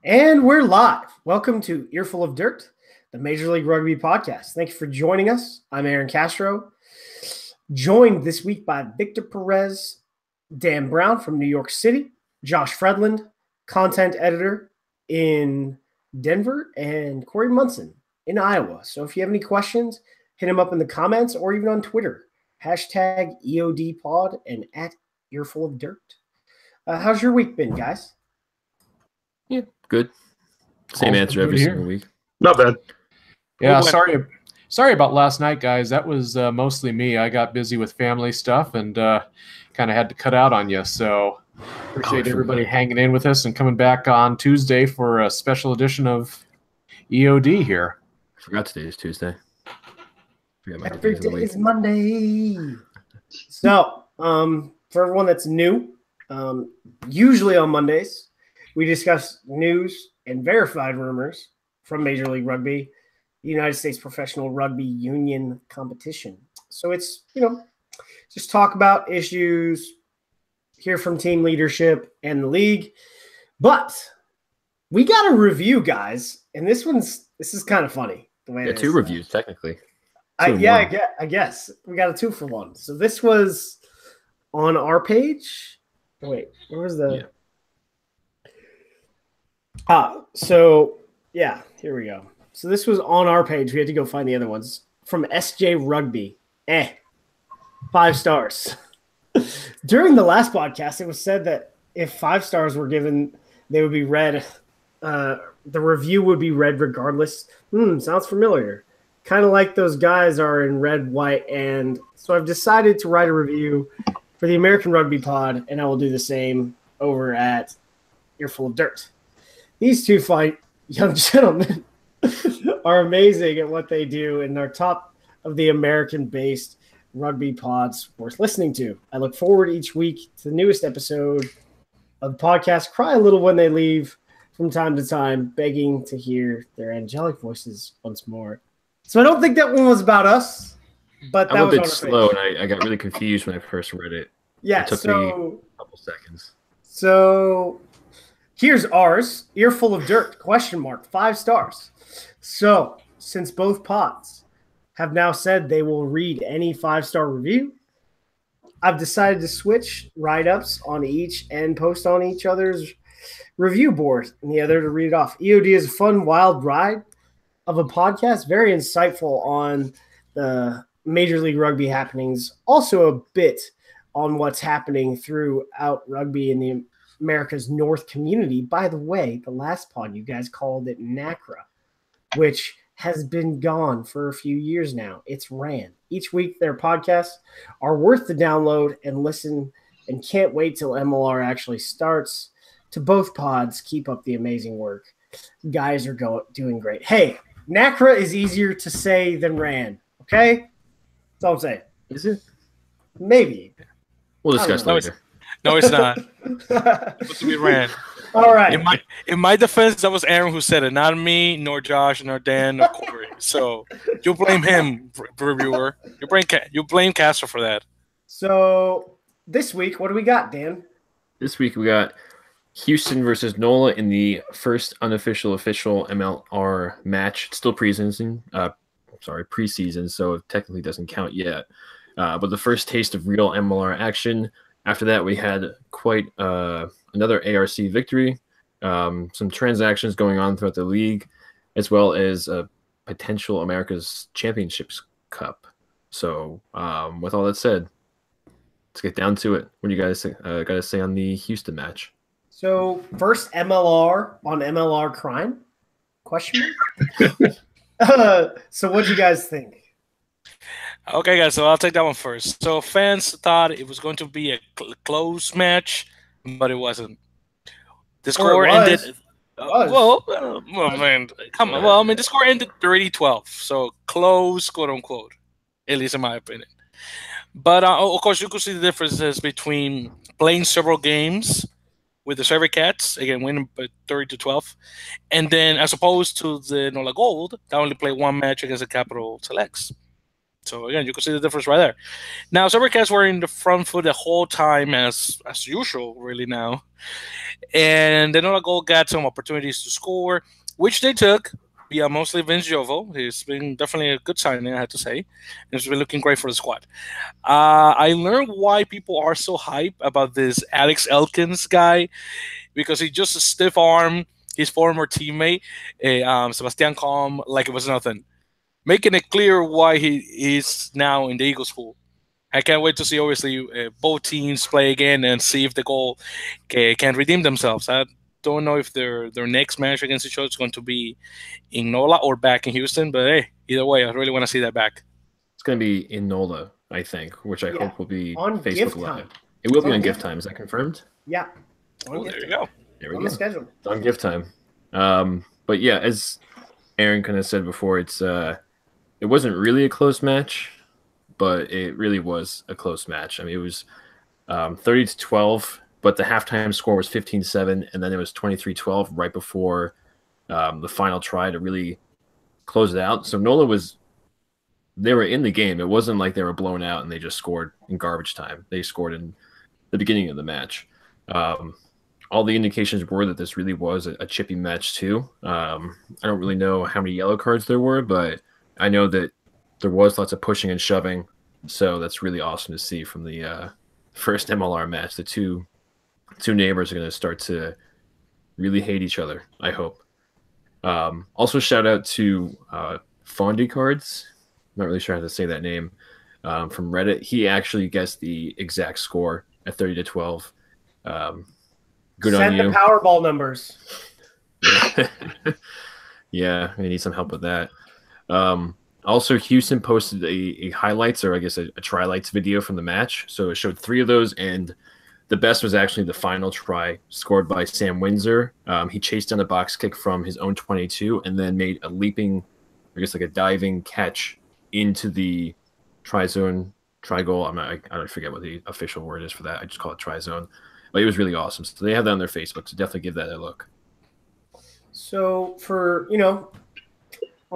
And we're live. Welcome to Earful of Dirt, the Major League Rugby podcast. Thank you for joining us. I'm Aaron Castro, joined this week by Victor Perez, Dan Brown from New York City, Josh Fredland, content editor in Denver, and Corey Munson in Iowa. So if you have any questions, hit him up in the comments or even on Twitter. Hashtag EODpod and at Earful of Dirt. How's your week been, guys? Yeah, good. Same answer every single week. Not bad. Yeah, sorry about last night, guys. That was mostly me. I got busy with family stuff and kind of had to cut out on you. So appreciate everybody hanging in with us and coming back on Tuesday for a special edition of EOD here. I forgot today is Tuesday. Every day is Monday. So, for everyone that's new, usually on Mondays, we discuss news and verified rumors from Major League Rugby, the United States Professional Rugby Union competition. So it's, just talk about issues, hear from team leadership and the league. But we got a review, guys, and this is kind of funny. The way two reviews, technically. I guess. We got a 2-for-1. So this was on our page. Wait, where was the... Yeah. Here we go. So this was on our page. We had to go find the other ones. From SJ Rugby. 5 stars. During the last podcast, it was said that if 5 stars were given, they would be read. The review would be read regardless. Sounds familiar. Kind of like those guys are in red, white, and so I've decided to write a review for the American Rugby Pod, and I will do the same over at Earful of Dirt. These two fine young gentlemen are amazing at what they do and are top of the American-based rugby pods worth listening to. I look forward each week to the newest episode of the podcast. Cry a little when they leave from time to time, begging to hear their angelic voices once more. So I don't think that one was about us, but that I'm was a bit slow, and I got really confused when I first read it. Yeah, it took me a couple seconds. So here's ours, Earful of Dirt, ? 5 stars. So, since both pods have now said they will read any 5-star review, I've decided to switch write-ups on each and post on each other's review board and the other to read it off. EOD is a fun, wild ride of a podcast, very insightful on the Major League Rugby happenings, also a bit on what's happening throughout rugby in the America's North community. By the way, the last pod you guys called it NACRA, which has been gone for a few years now. It's ran. Each week their podcasts are worth the download and listen, and can't wait till MLR actually starts. To both pods, keep up the amazing work. Guys are doing great. Hey, NACRA is easier to say than ran, okay? That's all I'm saying. Is it? Maybe. We'll discuss later. No, it's not. It's supposed to be ran. All right. In my defense, that was Aaron who said it, not me, nor Josh, nor Dan, nor Corey. So you blame him, reviewer. You blame Castro for that. So this week, what do we got, Dan? This week we got Houston versus NOLA in the first official MLR match. It's still preseason, so it technically doesn't count yet. But the first taste of real MLR action. After that, we had quite another ARC victory, some transactions going on throughout the league, as well as a potential America's Championships Cup. So with all that said, let's get down to it. What do you guys got to say on the Houston match? So first MLR on MLR crime? ? So what do you guys think? Okay, guys, so I'll take that one first. So fans thought it was going to be a close match, but it wasn't. The score ended. Man, come on. Well, I mean, the score ended 30-12, so close, quote unquote, at least in my opinion. But of course, you could see the differences between playing several games with the Sabercats, again winning by 30-12, and then as opposed to the NOLA Gold, that only played one match against the Capital Selects. So again, you can see the difference right there. Now, Sabercats were in the front foot the whole time as usual, really now. And the NOLA Gold got some opportunities to score, which they took via mostly Vince Jovo. He's been definitely a good signing, I have to say. He's been looking great for the squad. I learned why people are so hype about this Alex Elkins guy, because he just stiff arm his former teammate, Sebastian Calm, like it was nothing, making it clear why he is now in the Eagles pool. I can't wait to see, obviously, both teams play again and see if the goal can redeem themselves. I don't know if their next match against each other is going to be in NOLA or back in Houston, but hey, either way, I really want to see that back. It's going to be in NOLA, I think, which I hope will be on Facebook Live. It will be on gift time. Is that confirmed? Yeah. Oh, there you go. There we on go. The schedule. It's on gift time. But yeah, as Aaron kind of said before, it wasn't really a close match, but it really was a close match. I mean, it was 30-12, but the halftime score was 15-7, and then it was 23-12 right before the final try to really close it out. So NOLA they were in the game. It wasn't like they were blown out and they just scored in garbage time. They scored in the beginning of the match. All the indications were that this really was a chippy match too. I don't really know how many yellow cards there were, but I know that there was lots of pushing and shoving. So that's really awesome to see from the first MLR match. The two neighbors are going to start to really hate each other, I hope. Also, shout out to Fondy Cards. I'm not really sure how to say that name. From Reddit. He actually guessed the exact score at 30-12. Good on you. Send the Powerball numbers. Yeah, we need some help with that. Also, Houston posted a highlights, or I guess a try-lights video from the match. So it showed 3 of those, and the best was actually the final try scored by Sam Windsor. He chased down a box kick from his own 22 and then made a leaping, I guess like a diving catch into the tri-zone, tri-goal. I don't forget what the official word is for that. I just call it tri-zone. But it was really awesome. So they have that on their Facebook, so definitely give that a look. So for, I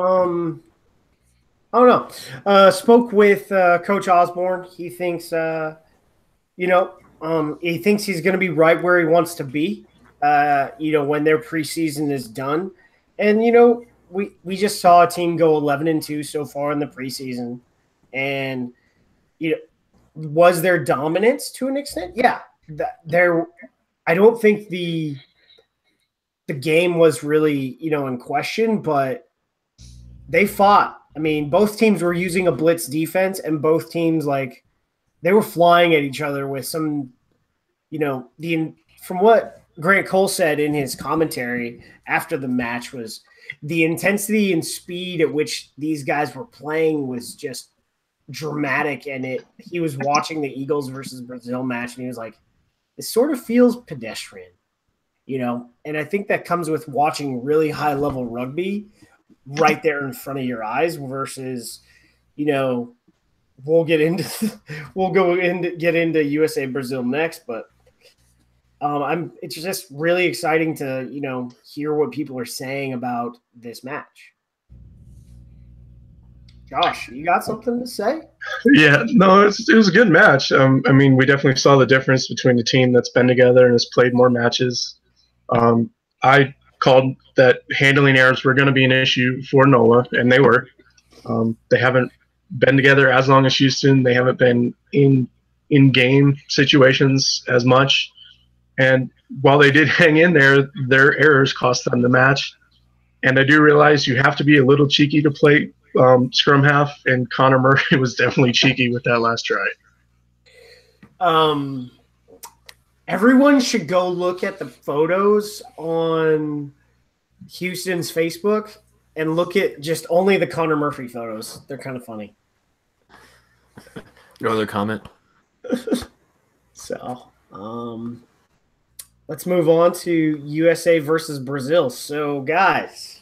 don't know. Spoke with Coach Osborne. He thinks, he thinks he's going to be right where he wants to be, when their preseason is done. And, we just saw a team go 11-2 so far in the preseason. And, was there dominance to an extent? Yeah. I don't think the game was really, in question, but they fought. I mean, both teams were using a blitz defense, and both teams, they were flying at each other with some, from what Grant Cole said in his commentary after the match was the intensity and speed at which these guys were playing was just dramatic. And he was watching the Eagles versus Brazil match, and he was like, it sort of feels pedestrian, and I think that comes with watching really high level rugby right there in front of your eyes versus, we'll get into USA Brazil next, but it's just really exciting to, hear what people are saying about this match. Josh, you got something to say? Yeah, no, it was a good match. We definitely saw the difference between the team that's been together and has played more matches. I called that handling errors were going to be an issue for NOLA, and they were. They haven't been together as long as Houston. They haven't been in game situations as much. And while they did hang in there, their errors cost them the match. And I do realize you have to be a little cheeky to play scrum half, and Connor Murray was definitely cheeky with that last try. Everyone should go look at the photos on Houston's Facebook and look at just only the Connor Murphy photos. They're kind of funny. No other comment? So, let's move on to USA versus Brazil. So, guys,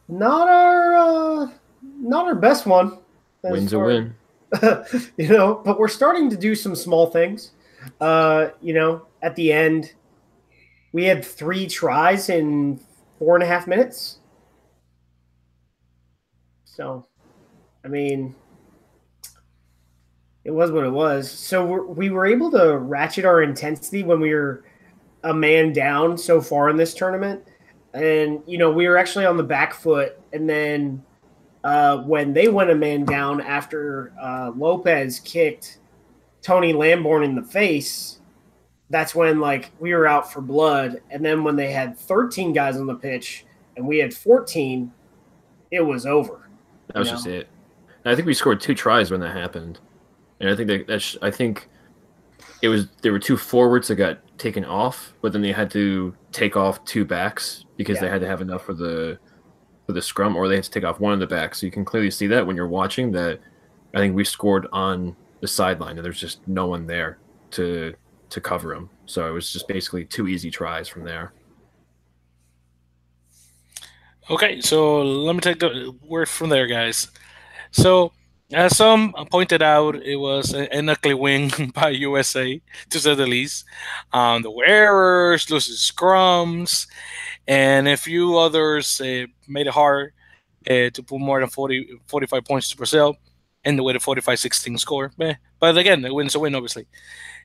not our best one. Win's a win. But we're starting to do some small things. At the end, we had 3 tries in 4.5 minutes. So, It was what it was. So we were able to ratchet our intensity when we were a man down so far in this tournament. And, you know, we were actually on the back foot. And then when they went a man down after Lopez kicked Tony Lamborn in the face, that's when, like, we were out for blood. And then when they had 13 guys on the pitch and we had 14, it was over. That was just it. And I think we scored 2 tries when that happened. And I think I think it was there were 2 forwards that got taken off, but then they had to take off 2 backs because they had to have enough for the scrum, or they had to take off one of the backs. So you can clearly see that when you're watching that. I think we scored on the sideline, and there's just no one there to cover them. So it was just basically 2 easy tries from there. Okay, so let me take the word from there, guys. So, as some pointed out, it was an ugly win by USA, to say the least. There were errors, losing scrums, and a few others made it hard to put more than 45 points to Brazil, and with a 45-16 score. But again, a win's a win, obviously.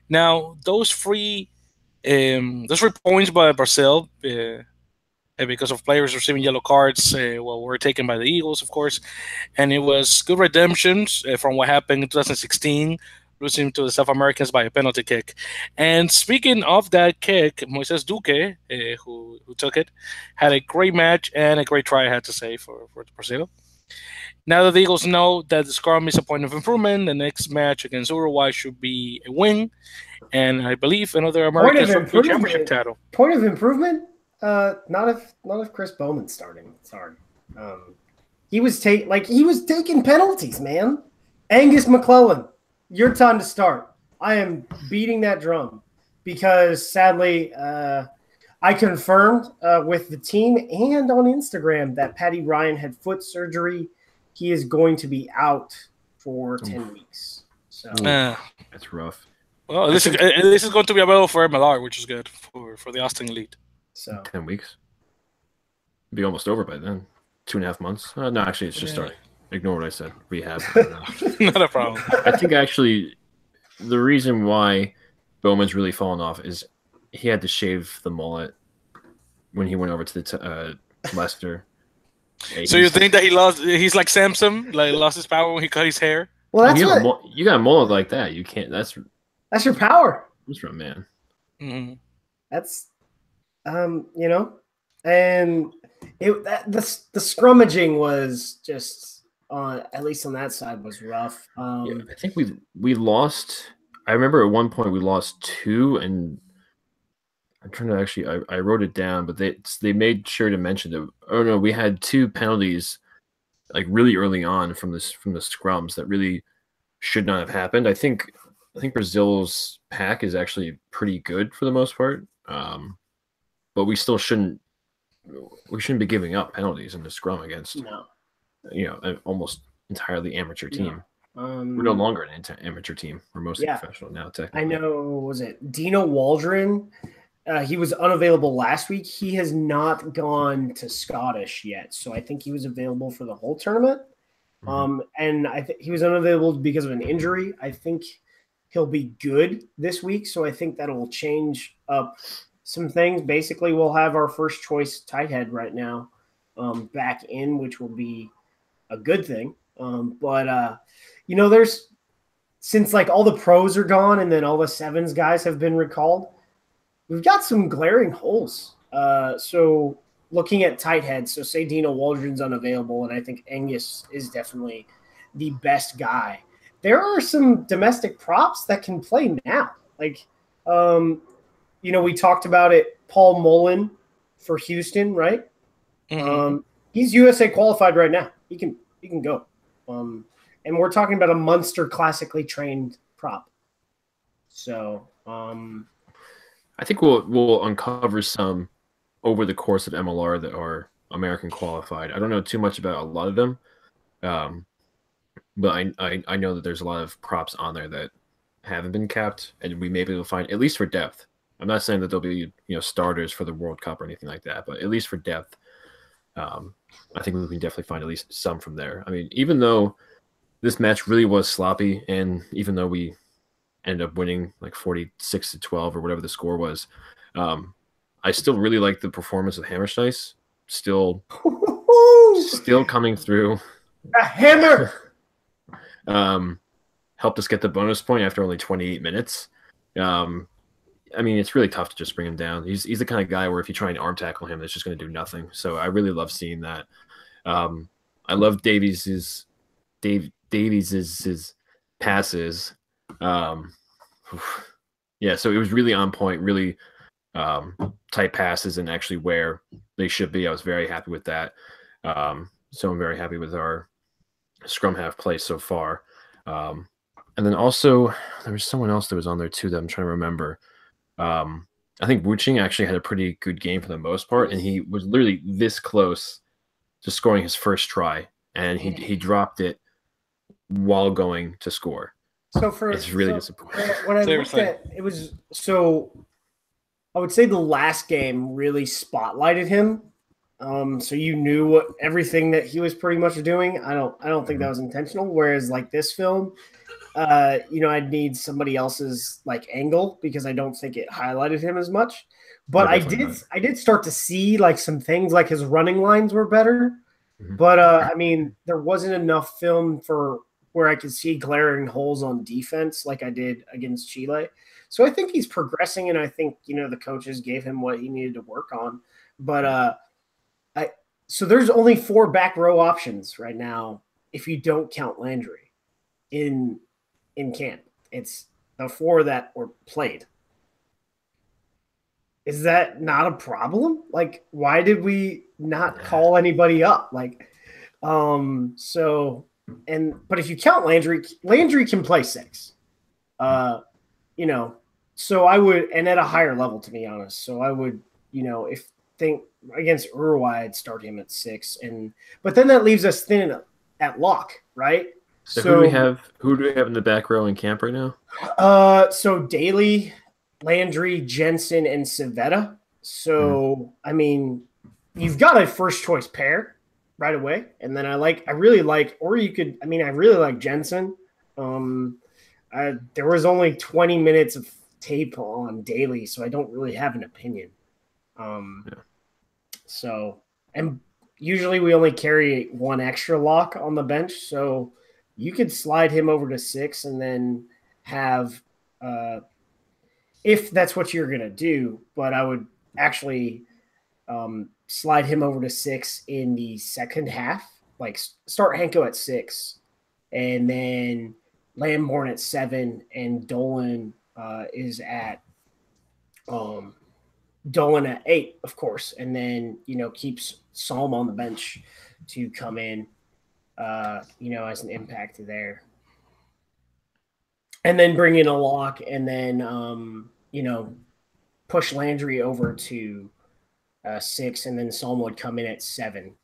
Now, those 3 points by Brazil, because of players receiving yellow cards, were taken by the Eagles, of course. And it was good redemptions from what happened in 2016, losing to the South Americans by a penalty kick. And speaking of that kick, Moises Duque, who took it, had a great match and a great try, I had to say, for Brazil. Now that the Eagles know that the scrum is a point of improvement, the next match against Uruguay should be a win. And I believe another American championship title. Point of improvement? Not if Chris Bowman's starting. Sorry, he was taking penalties, man. Angus McClellan, your time to start. I am beating that drum because sadly, I confirmed with the team and on Instagram that Paddy Ryan had foot surgery. He is going to be out for 10 weeks. So that's rough. Well, this is going to be available for MLR, which is good for the Austin Elite. So 10 weeks. It'd be almost over by then. 2.5 months. No, actually, it's just starting. Ignore what I said. Rehab. Not a problem. I think actually the reason why Bowman's really fallen off is he had to shave the mullet when he went over to the Leicester. So you think that he's like Samson, like lost his power when he cut his hair? Well, that's you got a mullet like that. You can't. That's your power. That's from man. Mm-hmm. That's you know, and the scrummaging was just at least on that side was rough. I think we lost. I remember at one point we lost 2, and I'm trying to actually. I wrote it down, but they made sure to mention that. Oh no, we had 2 penalties, like really early on from the scrums that really should not have happened. I think Brazil's pack is actually pretty good for the most part. But we still shouldn't be giving up penalties in the scrum against an almost entirely amateur team. We're no longer an amateur team. We're mostly professional now, technically. I know, was it Dino Waldron? He was unavailable last week. He has not gone to Scottish yet, so I think he was available for the whole tournament. Mm-hmm. And I think he was unavailable because of an injury. I think he'll be good this week, so I think that'll change up some things. Basically, we'll have our first choice tight head right now back in, which will be a good thing. But there's, since like all the pros are gone and then all the sevens guys have been recalled, we've got some glaring holes. So looking at tight heads, so say Dino Waldron's unavailable, and I think Angus is definitely the best guy. There are some domestic props that can play now. Like, we talked about it, Paul Mullen for Houston, right? Mm-hmm. He's USA qualified right now. He can go. And we're talking about a Munster classically trained prop. So I think we'll uncover some over the course of MLR that are American qualified. I don't know too much about a lot of them, but I know that there's a lot of props on there that haven't been capped, and we may be able to find, at least for depth. I'm not saying that there'll be starters for the World Cup or anything like that, but at least for depth, I think we can definitely find at least some from there. I mean, even though this match really was sloppy, and even though we ended up winning like 46-12 or whatever the score was, I still really like the performance of Hammerschneis. Still coming through. A hammer. Helped us get the bonus point after only 28 minutes. I mean, it's really tough to just bring him down. He's the kind of guy where if you try and arm tackle him, it's just going to do nothing. So I really love seeing that. I love Davies's passes. Yeah, so it was really on point, really tight passes and actually where they should be. I was very happy with that. So I'm very happy with our scrum half play so far. And then also there was someone else that was on there too that I'm trying to remember. I think Wuching actually had a pretty good game for the most part, and he was literally this close to scoring his first try, and he dropped it while going to score. So it's really disappointing. When I looked at it, was so I would say the last game really spotlighted him. So you knew everything that he was pretty much doing. I don't think that was intentional. Whereas like this film, I'd need somebody else's like angle because I don't think it highlighted him as much. But I did start to see like some things like his running lines were better. Mm-hmm. But I mean, there wasn't enough film for where I could see glaring holes on defense like I did against Chile. So I think he's progressing, and I think the coaches gave him what he needed to work on. But so there's only 4 back row options right now if you don't count Landry in camp. It's the 4 that were played. Is that not a problem? Like, why did we not call anybody up? Like, but if you count Landry can play 6. So I would, and at a higher level, to be honest. So I would, think against Uruguay, I'd start him at 6, but then that leaves us thin at lock, right? So who do we have in the back row in camp right now? So Daly, Landry, Jensen, and Civetta. So I mean, you've got a first choice pair right away, and then I really like Jensen. There was only 20 minutes of tape on Daly, so I don't really have an opinion. So, and usually we only carry 1 extra lock on the bench, so you could slide him over to 6 and then have, if that's what you're going to do, but I would actually slide him over to 6 in the second half, like start Henko at 6 and then Lamborn at 7 and Dolan is at Dolan at 8, of course, and then keeps Psalm on the bench to come in, as an impact there, and then bring in a lock, and then push Landry over to 6, and then Psalm would come in at 7.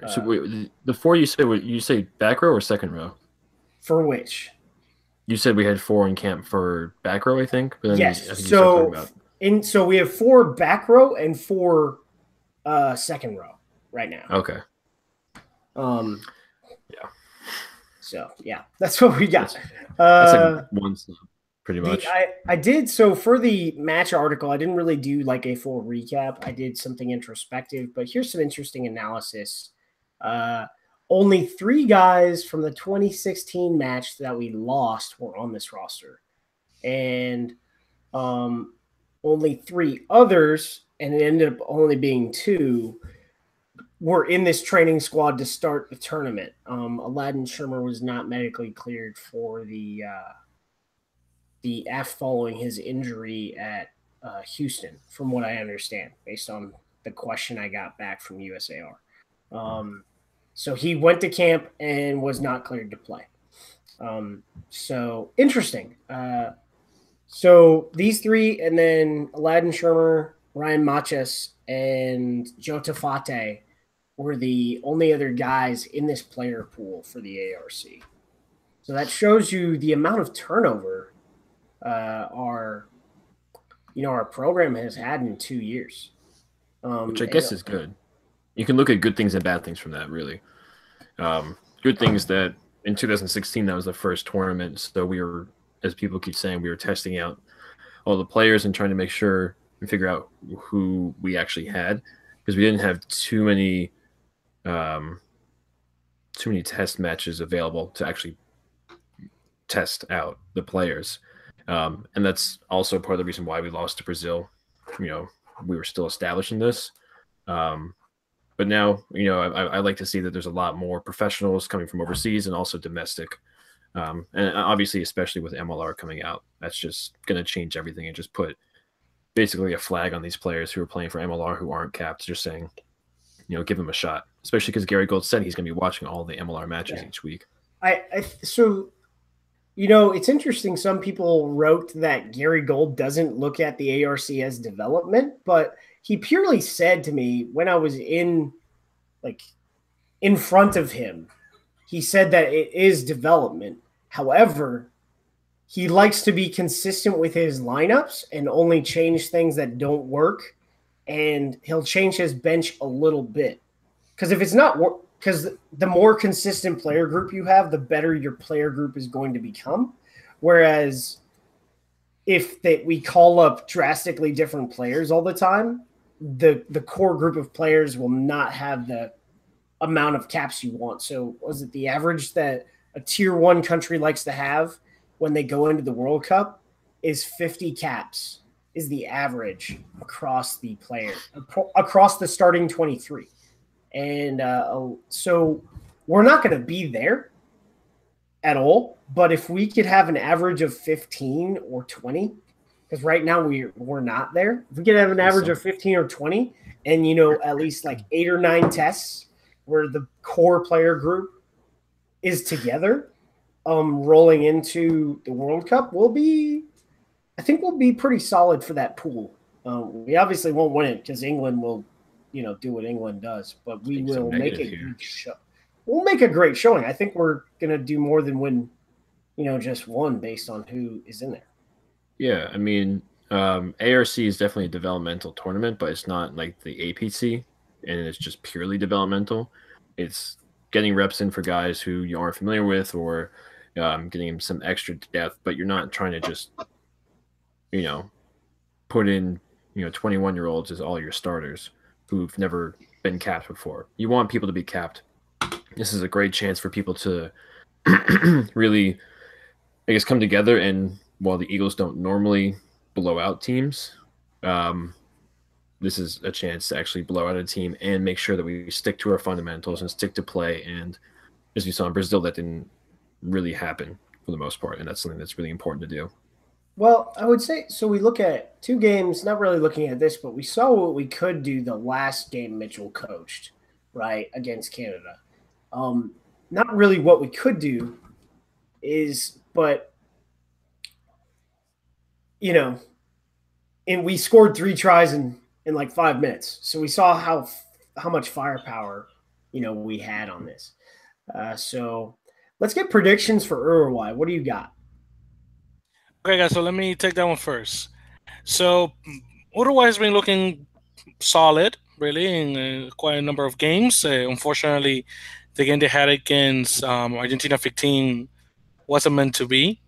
So wait, the 4 you say back row or second row? For which? You said we had 4 in camp for back row, I think. But then yes. I think So we have 4 back row and 4 second row right now. Okay. Yeah. So yeah, that's what we got. That's like one step, pretty much. I did so for the match article. I didn't really do like a full recap. I did something introspective, but here's some interesting analysis. Only 3 guys from the 2016 match that we lost were on this roster, and only 3 others, and it ended up only being 2, were in this training squad to start the tournament. Aladdin Shermer was not medically cleared for the F following his injury at Houston, from what I understand, based on the question I got back from USAR. So he went to camp and was not cleared to play. So interesting. So these 3, and then Aladdin Shermer, Ryan Machas, and Joe Tafate were the only other guys in this player pool for the ARC. So that shows you the amount of turnover our program has had in 2 years. Which I guess is good. You can look at good things and bad things from that, really. Good things that in 2016, that was the first tournament. So we were, as people keep saying, we were testing out all the players and trying to make sure and figure out who we actually had, because we didn't have too many test matches available to actually test out the players. And that's also part of the reason why we lost to Brazil. We were still establishing this. But now, I like to see that there's a lot more professionals coming from overseas and also domestic. And obviously, especially with MLR coming out, that's just going to change everything and just put basically a flag on these players who are playing for MLR who aren't capped, just saying, give them a shot, especially because Gary Gold said he's going to be watching all the MLR matches each week. So it's interesting. Some people wrote that Gary Gold doesn't look at the ARC as development, but he purely said to me when I was in front of him, he said that it is development. However, he likes to be consistent with his lineups and only change things that don't work. And he'll change his bench a little bit. Because if it's not – because the more consistent player group you have, the better your player group is going to become. Whereas if we call up drastically different players all the time, the core group of players will not have the amount of caps you want. So was it the average that a tier 1 country likes to have when they go into the World Cup is 50 caps is the average across the across the starting 23. And so we're not going to be there at all. But if we could have an average of 15 or 20, because right now we're not there. If we could have an average of 15 or 20 and, at least 8 or 9 tests where the core player group is together, rolling into the World Cup, I think we'll be pretty solid for that pool. We obviously won't win it because England will, do what England does, but we will make a good show. We'll make a great showing. I think we're going to do more than win, just one based on who is in there. Yeah, I mean, ARC is definitely a developmental tournament, but it's not like the APC, and it's just purely developmental. It's getting reps in for guys who you aren't familiar with, or getting them some extra depth, but you're not trying to just, put in, 21-year-olds as all your starters who've never been capped before. You want people to be capped. This is a great chance for people to really, I guess, come together. And while the Eagles don't normally blow out teams, this is a chance to actually blow out a team and make sure that we stick to our fundamentals and stick to play. And as you saw in Brazil, that didn't really happen for the most part. And that's something that's really important to do. Well, I would say, so we look at 2 games, not really looking at this, but we saw what we could do the last game Mitchell coached, right, against Canada. Not really what we could do but, and we scored 3 tries in 5 minutes. So we saw how much firepower, we had on this. So let's get predictions for Uruguay. What do you got? Okay, guys, so let me take that one first. So Uruguay has been looking solid, really, in quite a number of games. Unfortunately, the game they had against Argentina 15 wasn't meant to be.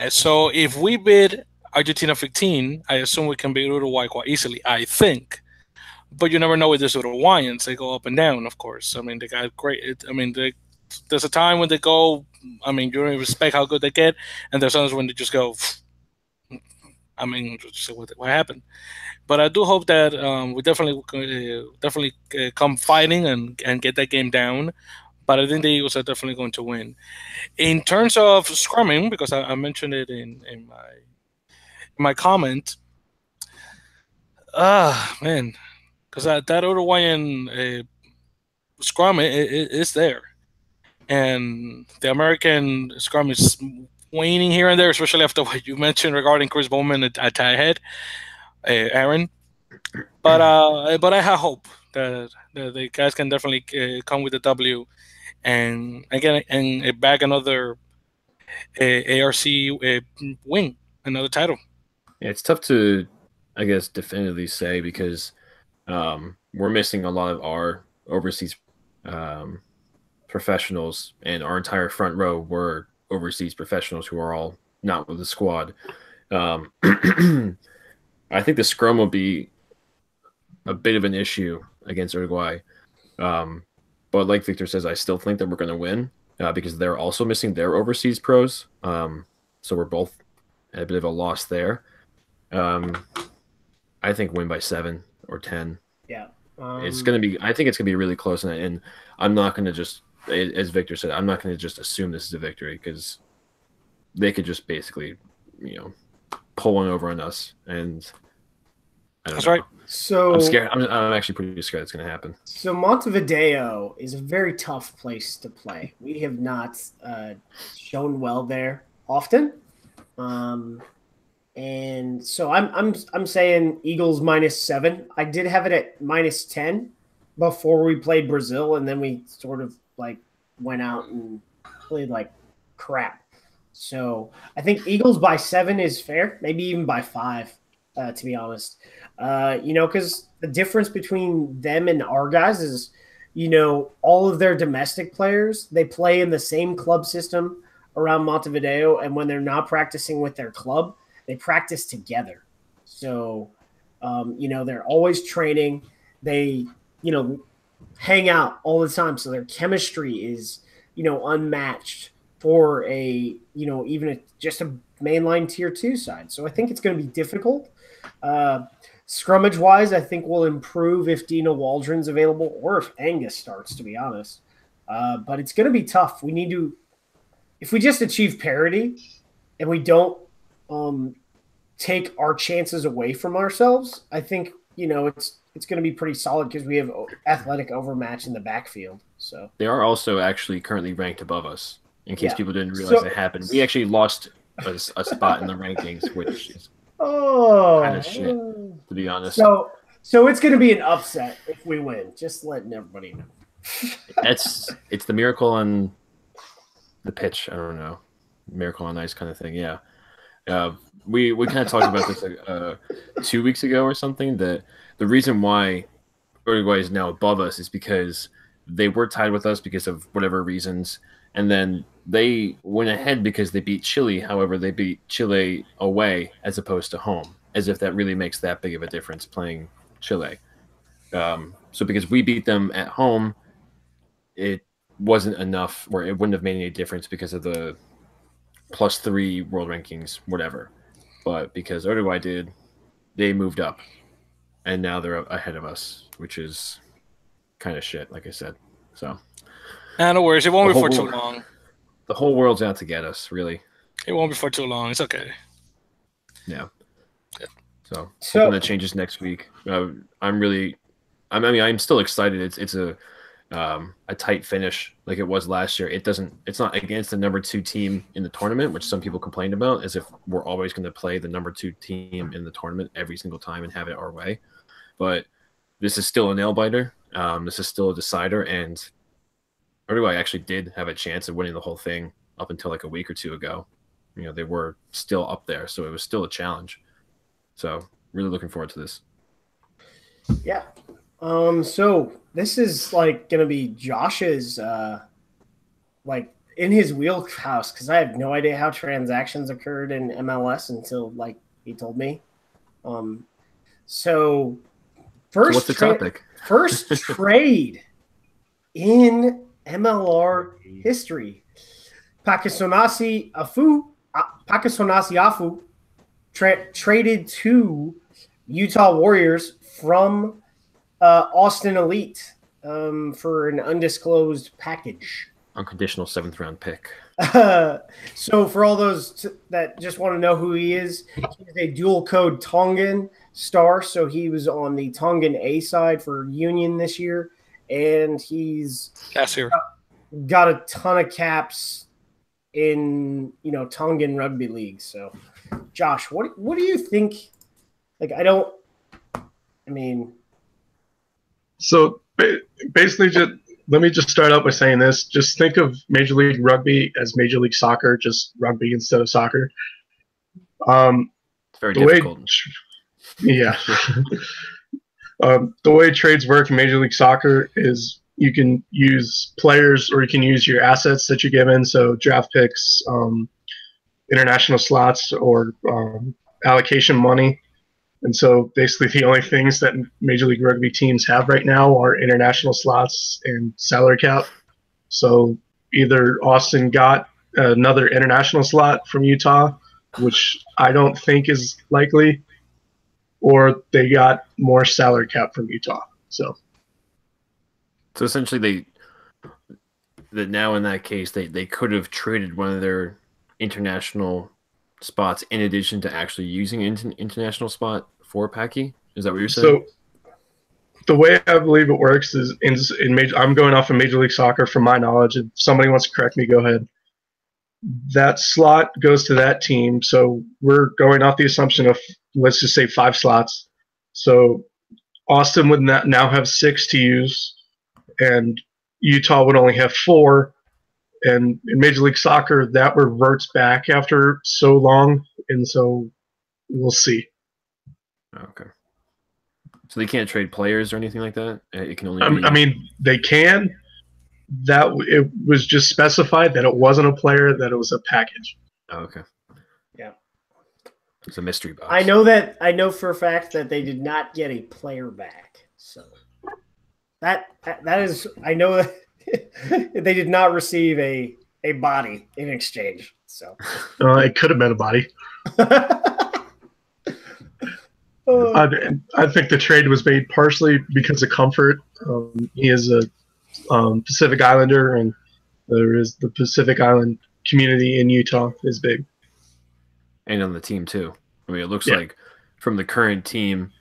So if we beat Argentina 15, I assume we can beat Uruguay quite easily, I think. But you never know with these Uruguayans. They go up and down, of course. I mean, they got great. There's a time when they go, you don't respect how good they get, and there's others when they just go, what happened? But I do hope that we definitely come fighting and get that game down. But I think the Eagles are definitely going to win. In terms of scrumming, because I mentioned it in my comment, man, because that Uruguayan scrum is there. And the American scrum is waning here and there, especially after what you mentioned regarding Chris Bowman at tight head, Aaron. But I have hope that the guys can definitely come with a W and again and bag another ARC win, another title. Yeah, it's tough to, I guess, definitively say because we're missing a lot of our overseas professionals, and our entire front row were overseas professionals who are all not with the squad. I think the scrum will be a bit of an issue against Uruguay. But like Victor says, I still think that we're going to win because they're also missing their overseas pros. So we're both at a bit of a loss there. I think win by 7 or 10. Yeah. It's going to be, I think it's going to be really close. And I'm not going to just, as Victor said, I'm not going to just assume this is a victory because they could just basically, pull one over on us. And I don't know. Right. So I'm scared. I'm actually pretty scared it's going to happen. So Montevideo is a very tough place to play. We have not shown well there often, and so I'm saying Eagles -7. I did have it at -10 before we played Brazil, and then we sort of like went out and played like crap. So I think Eagles by 7 is fair, maybe even by 5, to be honest. Because the difference between them and our guys is, all of their domestic players, they play in the same club system around Montevideo, and when they're not practicing with their club, they practice together. So, they're always training. They, hang out all the time. So their chemistry is, unmatched for a, even just a mainline tier 2 side. So I think it's going to be difficult. Scrummage wise, I think we'll improve if Dina Waldron's available or if Angus starts, to be honest. But it's going to be tough. We need to, if we just achieve parity and we don't take our chances away from ourselves, I think, it's going to be pretty solid because we have athletic overmatch in the backfield. So they are also actually currently ranked above us. In case people didn't realize it happened, we actually lost a spot in the rankings, which is kind of shit, to be honest. So it's going to be an upset if we win. Just letting everybody know. It's the miracle on the pitch. I don't know, miracle on ice kind of thing. Yeah, we kind of talked about this 2 weeks ago or something. That the reason why Uruguay is now above us is because they were tied with us because of whatever reasons, and then they went ahead because they beat Chile. However, they beat Chile away as opposed to home, as if that really makes that big of a difference playing Chile. So because we beat them at home, it wasn't enough, or it wouldn't have made any difference because of the +3 world rankings, whatever. But because Uruguay did, they moved up, and now they're ahead of us, which is kind of shit, like I said. So, no worries. It won't be for too long. The whole world's out to get us, really. It won't be for too long. It's okay. Yeah. So hoping that changes next week. I'm still excited. It's a tight finish like it was last year. It's not against the number 2 team in the tournament, which some people complained about, as if we're always going to play the number 2 team in the tournament every single time and have it our way. But this is still a nail biter. This is still a decider, and Uruguay actually did have a chance of winning the whole thing up until like a week or 2 ago. They were still up there, so it was still a challenge. So really looking forward to this. Yeah. So this is like going to be Josh's, like in his wheelhouse, because I have no idea how transactions occurred in MLS until like he told me. So what's the topic? First trade in MLR history. Pakisonasi Afu traded to Utah Warriors from Austin Elite for an undisclosed package. Unconditional 7th round pick. So for all those that just want to know who he is, he's a dual code Tongan star. So he was on the Tongan A side for Union this year, and he's got a ton of caps in Tongan rugby league. So Josh, what do you think? Like, So basically, let me just start out by saying this. Just think of Major League Rugby as Major League Soccer, just rugby instead of soccer. It's very difficult. The way trades work in Major League Soccer is you can use players or you can use your assets that you're given, so draft picks, international slots, or allocation money. And so basically the only things that Major League Rugby teams have right now are international slots and salary cap. So either Austin got another international slot from Utah, which I don't think is likely, or they got more salary cap from Utah. So essentially now in that case they could have traded one of their international spots in addition to actually using an international spot for Packy. Is that what you're saying? So the way I believe it works is in major. I'm going off of Major League Soccer from my knowledge. If somebody wants to correct me, go ahead. That slot goes to that team. So we're going off the assumption of, let's just say, 5 slots. So Austin would now have 6 to use, and Utah would only have 4. And in Major League Soccer, that reverts back after so long, and so we'll see. Okay. So they can't trade players or anything like that? It can only I mean, they can. That it was just specified that it wasn't a player, that it was a package. Oh, okay. Yeah. It's a mystery box. I know for a fact that they did not get a player back. So that is, I know that they did not receive a body in exchange. So it could have been a body. I think the trade was made partially because of comfort. He is a Pacific Islander, and there is the Pacific Island community in Utah is big. And on the team too. I mean, it looks like from the current team,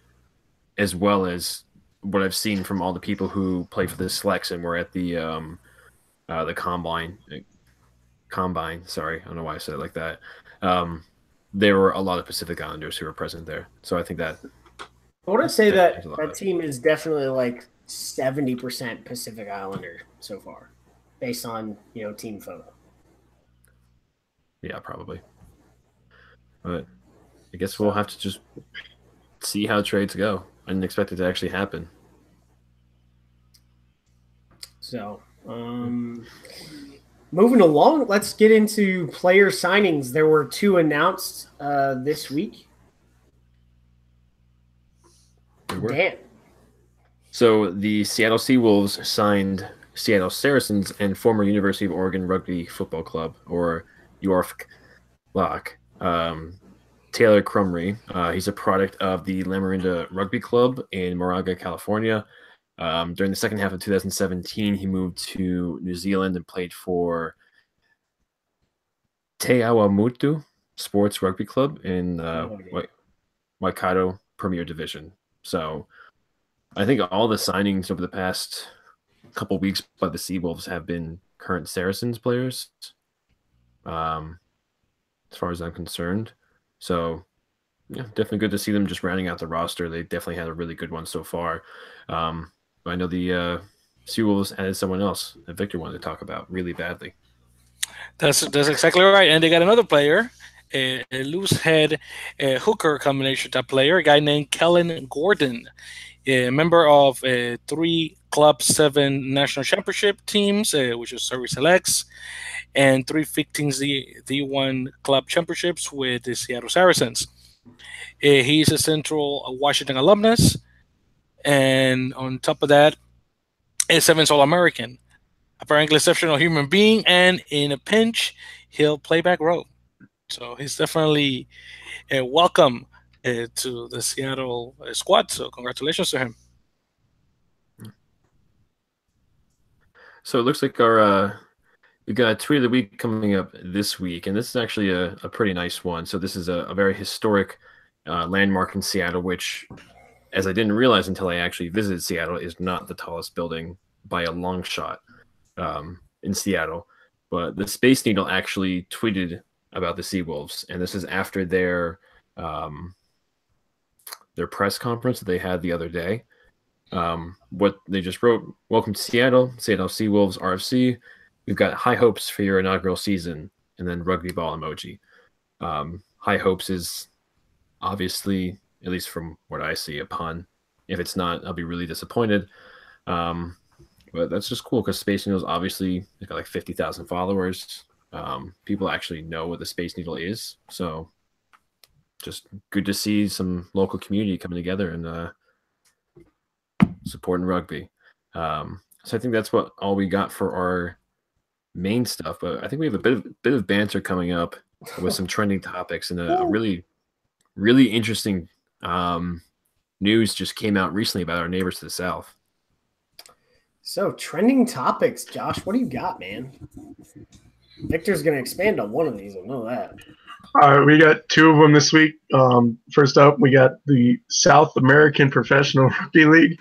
as well as what I've seen from all the people who play for the selects and were at the combine. Sorry, I don't know why I said it like that. There were a lot of Pacific Islanders who were present there. So I think that I want to say that team is definitely like 70% Pacific Islander so far, based on team photo. Yeah, probably. But I guess we'll have to just see how trades go. I didn't expect it to actually happen. So, moving along, let's get into player signings. There were 2 announced this week. Dan. So the Seattle Seawolves signed Seattle Saracens and former University of Oregon Rugby Football Club, or Earful, Taylor Crumry. He's a product of the Lamarinda Rugby Club in Moraga, California. During the second half of 2017, he moved to New Zealand and played for Te Awamutu Sports Rugby Club in Waikato Premier Division. So I think all the signings over the past couple weeks by the Seawolves have been current Saracens players, as far as I'm concerned. So, yeah, definitely good to see them just rounding out the roster. They definitely had a really good one so far. I know the Seawolves added someone else that Victor wanted to talk about really badly. That's exactly right. And they got another player, a loose head hooker combination type player, a guy named Kellen Gordon, a member of 3 Club 7 national championship teams, which is Surrey Selects, and 3 15 D1 club championships with the Seattle Saracens. He's a Central Washington alumnus, and on top of that, a 7 All-American. Apparently exceptional human being, and in a pinch, he'll play back row. So he's definitely welcome to the Seattle squad. So congratulations to him. So it looks like we've got a tweet of the week coming up this week, and this is actually a pretty nice one. So this is a very historic landmark in Seattle, which, as I didn't realize until I actually visited Seattle, is not the tallest building by a long shot in Seattle. But the Space Needle actually tweeted about the Seawolves, and this is after their press conference that they had the other day. What they just wrote: "Welcome to Seattle, Seattle Seawolves RFC. We've got high hopes for your inaugural season," and then rugby ball emoji. High hopes is obviously, at least from what I see, a pun. If it's not, I'll be really disappointed. But that's just cool because Space Needle's obviously got like 50,000 followers. People actually know what the Space Needle is. So just good to see some local community coming together and supporting rugby. So I think that's all we got for our main stuff. But I think we have a bit of banter coming up with some trending topics and a really, really interesting news just came out recently about our neighbors to the south. So trending topics, Josh, what do you got, man? Victor's going to expand on one of these. I know that. All right, we got 2 of them this week. First up, we got the South American Professional Rugby League.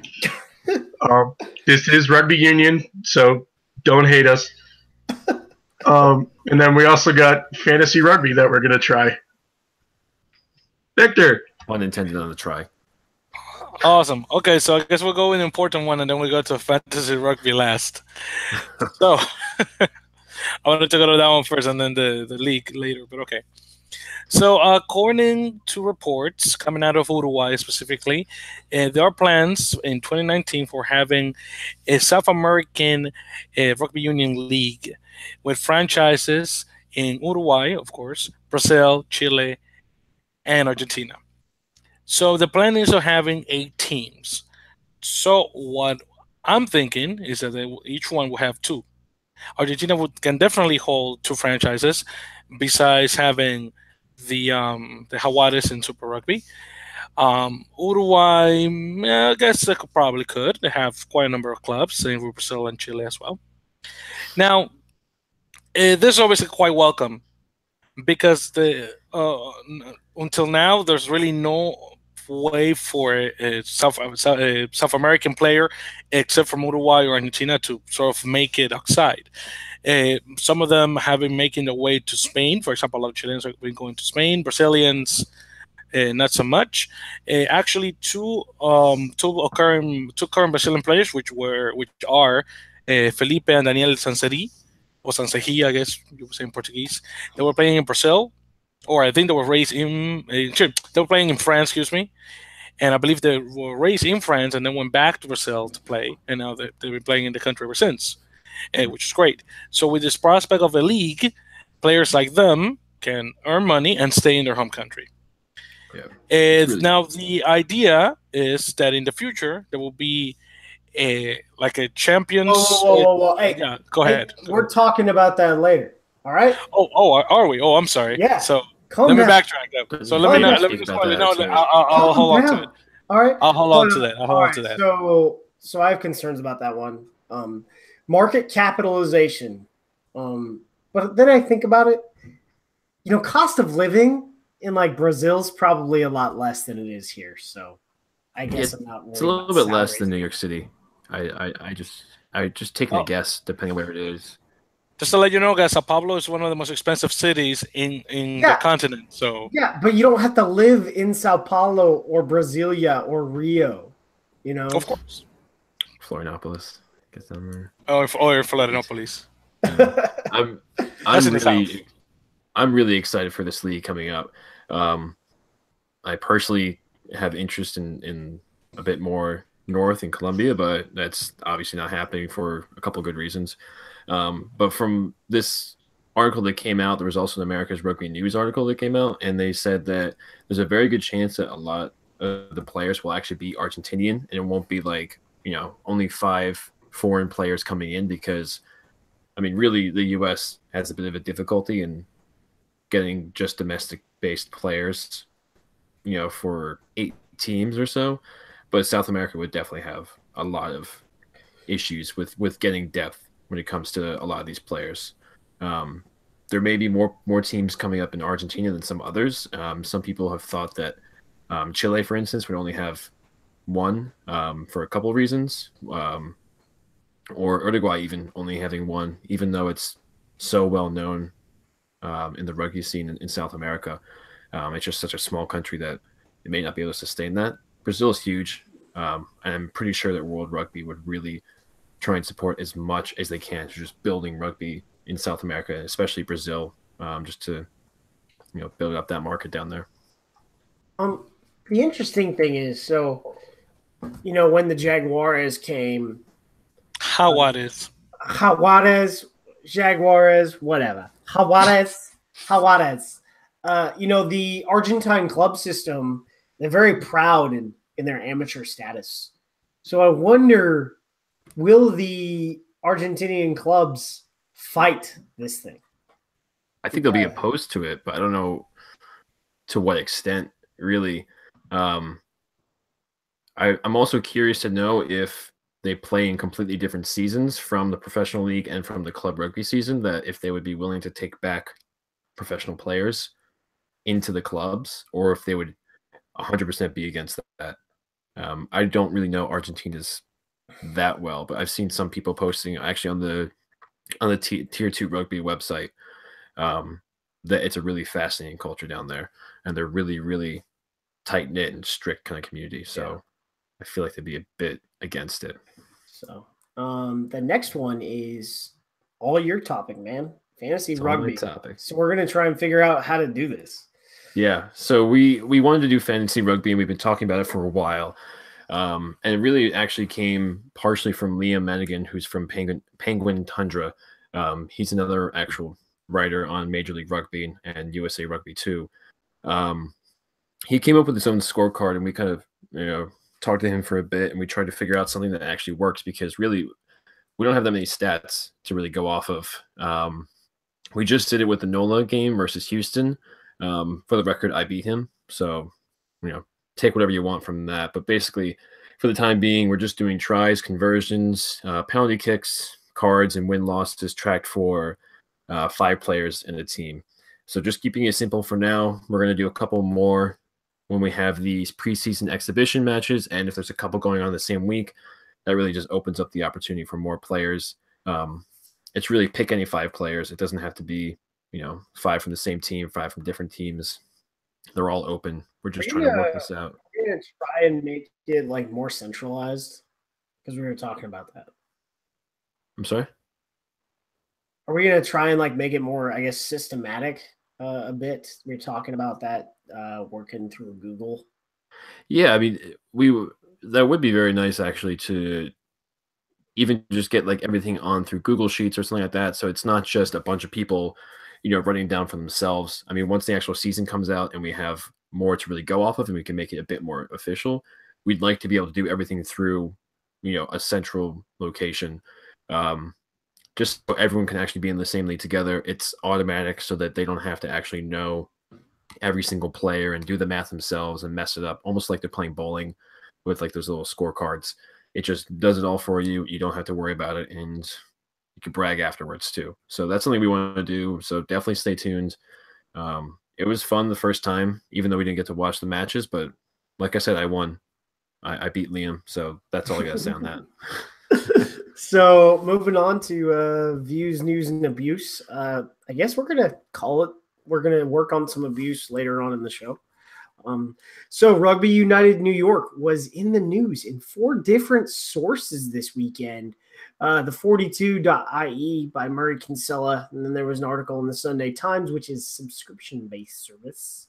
This is rugby union, so don't hate us. And then we also got fantasy rugby that we're going to try. Victor. Pun intended on the try. Awesome. Okay, so I guess we'll go with an important one, and then we go to fantasy rugby last. So I wanted to go to that one first, and then the league later. But okay. So according to reports coming out of Uruguay specifically, there are plans in 2019 for having a South American rugby union league with franchises in Uruguay, of course, Brazil, Chile, and Argentina. So the plan is of having 8 teams. So what I'm thinking is that each one will have 2. Argentina can definitely hold 2 franchises, besides having the Jaguares in Super Rugby. Uruguay, I guess they probably could. They have quite a number of clubs, same with Brazil and Chile as well. Now, this is obviously quite welcome because until now there's really no way for a South American player, except from Uruguay or Argentina, to sort of make it outside. Some of them have been making their way to Spain. For example, a lot of Chileans have been going to Spain. Brazilians, not so much. Actually, two current Brazilian players, which are Felipe and Daniel Sanseri, or Sansehi, I guess you would say in Portuguese. They were playing in Brazil, or I think they were raised in. They were playing in France, excuse me. And I believe they were raised in France and then went back to Brazil to play, and now they've been playing in the country ever since. Which is great. So with this prospect of a league, players like them can earn money and stay in their home country. Yeah. Now the idea is that in the future there will be a champions. Whoa. Hey, yeah, go ahead. We're talking about that later. All right. Oh, are we? Oh, I'm sorry. Yeah. So let me backtrack. So let me just I'll hold on to it. All right. I'll hold on to that. So I have concerns about that one. Market capitalization. But then I think about it, cost of living in like Brazil's probably a lot less than it is here. So I guess I'm not worried. It's a little bit less than New York City. I just taking a guess depending on where it is. Just to let you know, guys, Sao Paulo is one of the most expensive cities in the continent. So yeah, but you don't have to live in Sao Paulo or Brasilia or Rio, Of course. Florianopolis. Or Florianopolis. I'm really excited for this league coming up. I personally have interest in a bit more north in Colombia, but that's obviously not happening for a couple of good reasons. But from this article that came out, there was also an America's Rugby News article that came out, and they said that there's a very good chance that a lot of the players will actually be Argentinian, and it won't be like only 5 foreign players coming in, because really the US has a bit of a difficulty in getting just domestic based players for 8 teams or so, but South America would definitely have a lot of issues with getting depth when it comes to a lot of these players. There may be more teams coming up in Argentina than some others. Some people have thought that Chile, for instance, would only have 1 for a couple of reasons. Or Uruguay even only having 1, even though it's so well known in the rugby scene in South America. It's just such a small country that it may not be able to sustain that. Brazil is huge, and I'm pretty sure that World Rugby would really try and support as much as they can to just building rugby in South America, especially Brazil, just to build up that market down there. The interesting thing is, when the Jaguares came, Jaguares. Jaguares, Jaguares, whatever. Jaguares. The Argentine club system, they're very proud in their amateur status. So I wonder, will the Argentinian clubs fight this thing? I think they'll be opposed to it, but I don't know to what extent, really. I'm also curious to know if they play in completely different seasons from the professional league and from the club rugby season, that if they would be willing to take back professional players into the clubs, or if they would 100% be against that. I don't really know Argentina's that well, but I've seen some people posting actually on the tier 2 rugby website that it's a really fascinating culture down there, and they're really, really tight knit and strict kind of community. So I feel like they'd be a bit against it. So the next one is all your topic, man. Fantasy rugby. Topic. So we're gonna try and figure out how to do this. Yeah. So we wanted to do fantasy rugby, and we've been talking about it for a while. And it really actually came partially from Liam Manigan, who's from Penguin Tundra. He's another actual writer on Major League Rugby and USA Rugby too. He came up with his own scorecard, and we kind of talked to him for a bit, and we tried to figure out something that actually works, because really we don't have that many stats to really go off of. We just did it with the NOLA game versus Houston. For the record, I beat him, so take whatever you want from that. But basically, for the time being, we're just doing tries, conversions, penalty kicks, cards, and win-losses tracked for 5 players in a team. So just keeping it simple for now. We're going to do a couple more when we have these preseason exhibition matches, and if there's a couple going on the same week, that really just opens up the opportunity for more players. It's really pick any 5 players. It doesn't have to be 5 from the same team, 5 from different teams. They're all open. We're just trying to work this out. We're going to try and make it like more centralized, because we were talking about that. I'm sorry? Are we going to try and like make it more, I guess, systematic a bit? We're talking about that working through Google. Yeah, I mean, that would be very nice actually, to even just get like everything on through Google Sheets or something like that. So it's not just a bunch of people, running down for themselves. I mean, once the actual season comes out and we have more to really go off of, and we can make it a bit more official, we'd like to be able to do everything through, a central location. Just so everyone can actually be in the same league together. It's automatic, so that they don't have to actually know every single player and do the math themselves and mess it up, almost like they're playing bowling with like those little scorecards. It just does it all for you. You don't have to worry about it, and you can brag afterwards too. So that's something we want to do. So definitely stay tuned. It was fun the first time, even though we didn't get to watch the matches. But like I said, I won. I beat Liam. So that's all I got to say on that. So moving on to views, news, and abuse. I guess we're going to call it. We're going to work on some abuse later on in the show. So Rugby United New York was in the news in 4 different sources this weekend. The 42.ie by Murray Kinsella, and then there was an article in the Sunday Times, which is subscription-based service.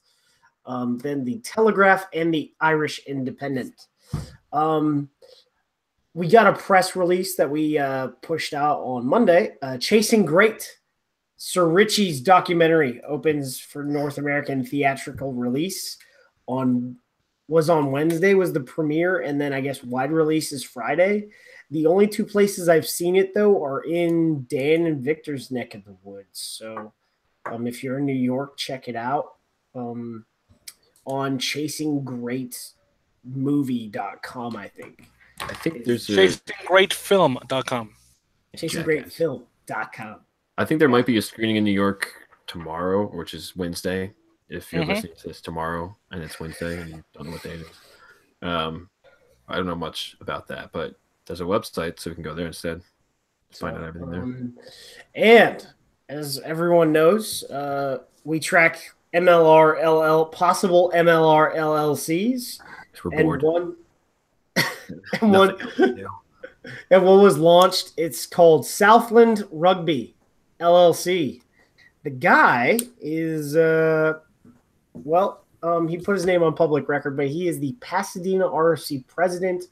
Then the Telegraph and the Irish Independent. We got a press release that we pushed out on Monday. Chasing Great, Sir Richie's documentary opens for North American theatrical release was on Wednesday, was the premiere, and then I guess wide release is Friday. The only 2 places I've seen it, though, are in Dan and Victor's neck of the woods. So if you're in New York, check it out on chasinggreatmovie.com, I think. I think there's chasinggreatfilm.com. chasinggreatfilm.com. I think there might be a screening in New York tomorrow, which is Wednesday. If you're listening to this tomorrow and it's Wednesday and you don't know what day it is. I don't know much about that, but there's a website, so we can go there instead. Find out everything there. And as everyone knows, we track possible MLR LLCs. We're bored. And one was launched. It's called Southland Rugby LLC. The guy is he put his name on public record, but he is the Pasadena RFC president,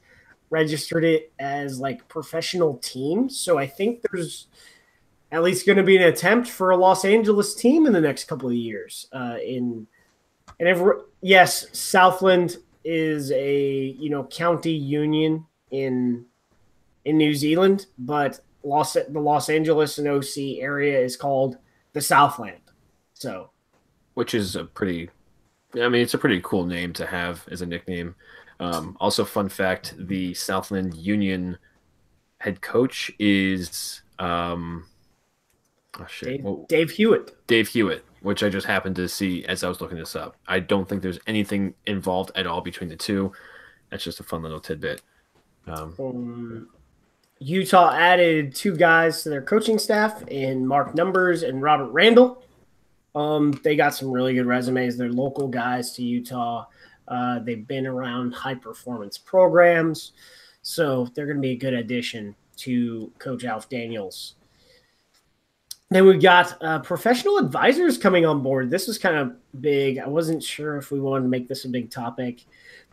registered it as like professional team. So I think there's at least going to be an attempt for a Los Angeles team in the next couple of years. Yes, Southland is a county union in New Zealand, but the Los Angeles and OC area is called the Southland. So, which is it's a pretty cool name to have as a nickname. Also, fun fact: the Southland Union head coach is Dave Hewitt. Dave Hewitt, which I just happened to see as I was looking this up. I don't think there's anything involved at all between the two. That's just a fun little tidbit. Utah added 2 guys to their coaching staff in Mark Numbers and Robert Randall. They got some really good resumes. They're local guys to Utah. They've been around high-performance programs, so they're going to be a good addition to Coach Alf Daniels. Then we've got professional advisors coming on board. This was kind of big. I wasn't sure if we wanted to make this a big topic,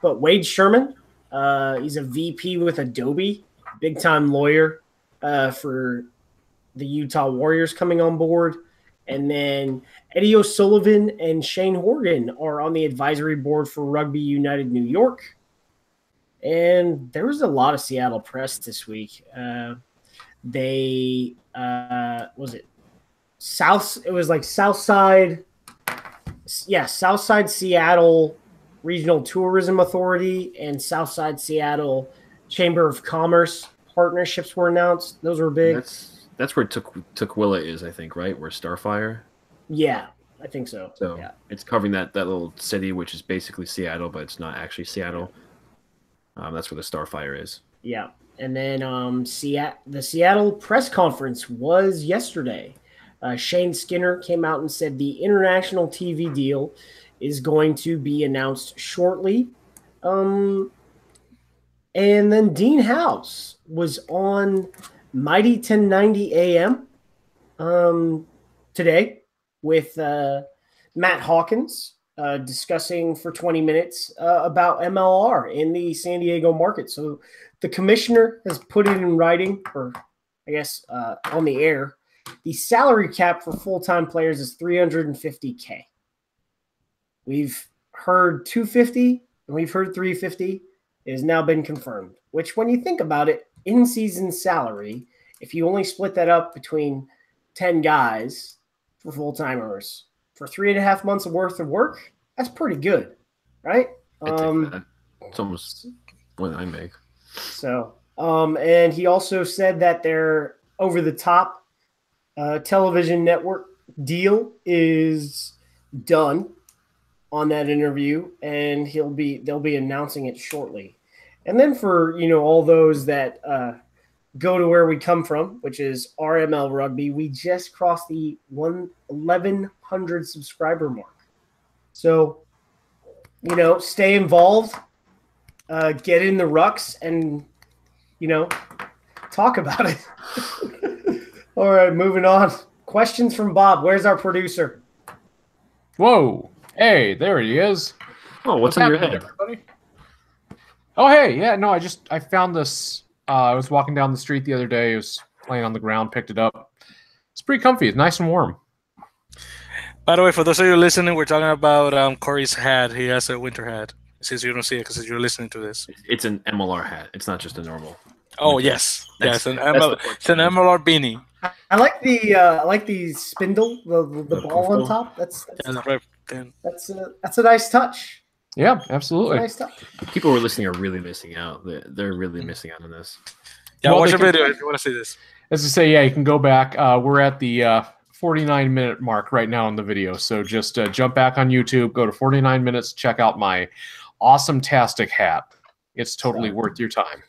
but Wade Sherman, he's a VP with Adobe, big-time lawyer for the Utah Warriors coming on board. And then Eddie O'Sullivan and Shane Horgan are on the advisory board for Rugby United New York. And there was a lot of Seattle press this week. Southside Seattle Regional Tourism Authority and Southside Seattle Chamber of Commerce partnerships were announced. Those were big. That's where Tukwila is, I think, right? Where Starfire? Yeah, I think so. So yeah. It's covering that little city, which is basically Seattle, but it's not actually Seattle. That's where the Starfire is. Yeah. And then the Seattle press conference was yesterday. Shane Skinner came out and said the international TV deal is going to be announced shortly. And then Dean House was on Mighty 1090 AM today with Matt Hawkins discussing for 20 minutes about MLR in the San Diego market. So the commissioner has put it in writing, or I guess on the air. The salary cap for full-time players is $350K. We've heard 250 and we've heard 350. It has now been confirmed, which when you think about it, in-season salary, if you only split that up between 10 guys for full-timers for 3.5 months worth of work, that's pretty good, right? It's almost more than I make. So, and he also said that their over-the-top television network deal is done on that interview, and they'll be announcing it shortly. And then for all those that go to where we come from, which is RML Rugby, we just crossed the 1,100 subscriber mark. So, stay involved, get in the rucks, and talk about it. All right, moving on. Questions from Bob. Where's our producer? Whoa. Hey, there he is. Oh, what's on your head? Everybody? Oh, hey. Yeah, no, I found this. I was walking down the street the other day. It was laying on the ground, picked it up. It's pretty comfy. It's nice and warm. By the way, for those of you listening, we're talking about Corey's hat. He has a winter hat. Since you don't see it because you're listening to this. It's an MLR hat. It's not just a normal. Oh, yes. It's an MLR beanie. I like the spindle, the ball on top. That's a nice touch. Yeah, absolutely. Nice touch. People who are listening are really missing out. They're really missing out on this. Yeah, watch a video if you want to see this. As I say, yeah, you can go back. We're at the 49-minute mark right now in the video. So just jump back on YouTube, go to 49 minutes, check out my awesome-tastic hat. It's totally worth your time.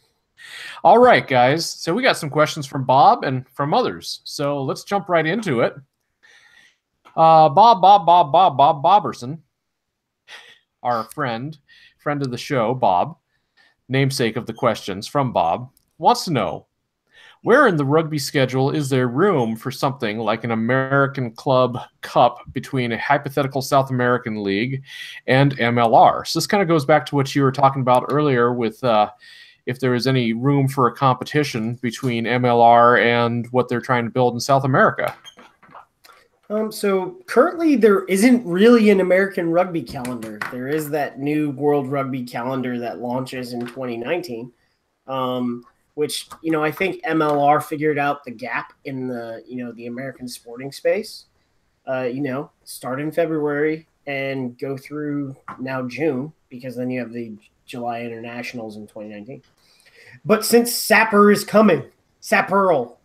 All right, guys. So we got some questions from Bob and from others. So let's jump right into it. Boberson, our friend of the show, Bob, namesake of the questions from Bob, wants to know, where in the rugby schedule is there room for something like an American Club Cup between a hypothetical South American League and MLR? So this kind of goes back to what you were talking about earlier with if there is any room for a competition between MLR and what they're trying to build in South America. So currently there isn't really an American rugby calendar. There is that new World Rugby calendar that launches in 2019, which, I think MLR figured out the gap in the, the American sporting space, start in February and go through now June, because then you have the July internationals in 2019. But since Sapper is coming, Sapperl.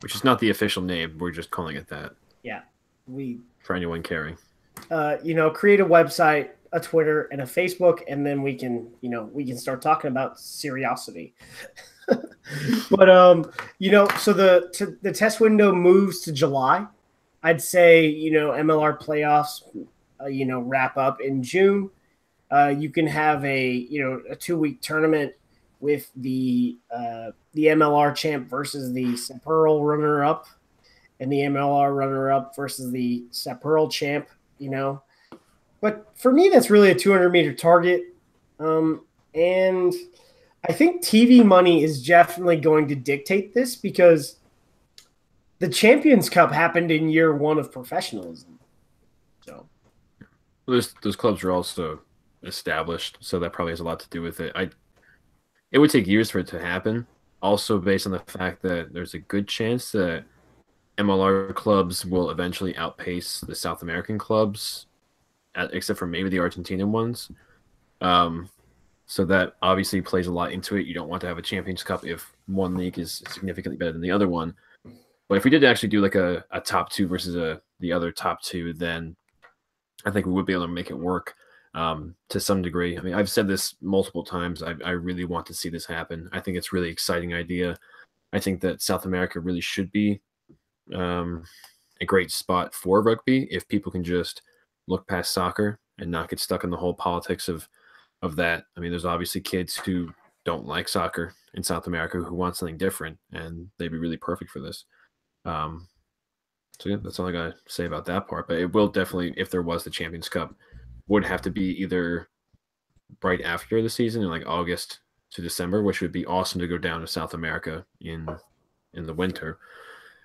Which is not the official name. We're just calling it that. Yeah, for anyone caring, create a website, a Twitter, and a Facebook, and then we can start talking about seriosity. But so the test window moves to July. I'd say MLR playoffs, wrap up in June. You can have a 2-week tournament with the MLR champ versus the Saperl runner up, and the MLR runner-up versus the Saperl champ, But for me, that's really a 200-meter target. And I think TV money is definitely going to dictate this, because the Champions Cup happened in year 1 of professionalism. So those clubs are also established, so that probably has a lot to do with it. It would take years for it to happen, also based on the fact that there's a good chance that MLR clubs will eventually outpace the South American clubs, except for maybe the Argentinian ones. So that obviously plays a lot into it. You don't want to have a Champions Cup if one league is significantly better than the other one. But if we did actually do like a top 2 versus the other top 2, then I think we would be able to make it work to some degree. I mean, I've said this multiple times. I really want to see this happen. I think it's a really exciting idea. I think that South America really should be a great spot for rugby if people can just look past soccer and not get stuck in the whole politics of that. I mean, there's obviously kids who don't like soccer in South America who want something different, and they'd be really perfect for this. So yeah, that's all I gotta say about that part. But it will definitely, if there was the Champions Cup, would have to be either right after the season in like August to December, which would be awesome to go down to South America in the winter.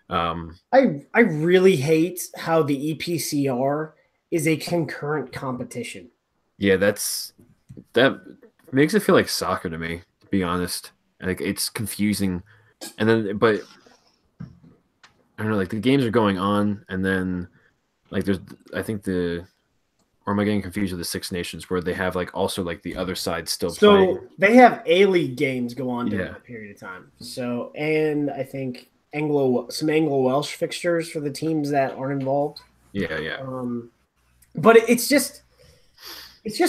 I really hate how the EPCR is a concurrent competition. Yeah, that makes it feel like soccer to me, to be honest. Like, it's confusing. And then, but I don't know, like the games are going on, and then like or am I getting confused with the Six Nations where they have like also like the other side still playing? So they have A-League games go on during that period of time. So, and I think some Anglo-Welsh fixtures for the teams that aren't involved. Yeah. But it's just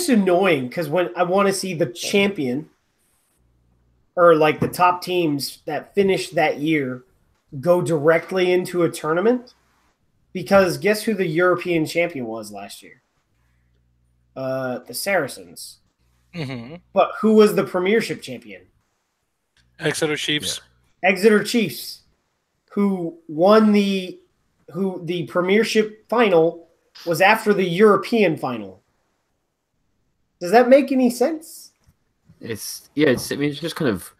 annoying, because when I want to see the champion or like the top teams that finished that year go directly into a tournament, because guess who the European champion was last year? The Saracens. Mm-hmm. But who was the Premiership champion? Exeter Chiefs. Yeah. Exeter Chiefs, who won the Premiership final was after the European final. Does that make any sense? I mean, it's just kind of,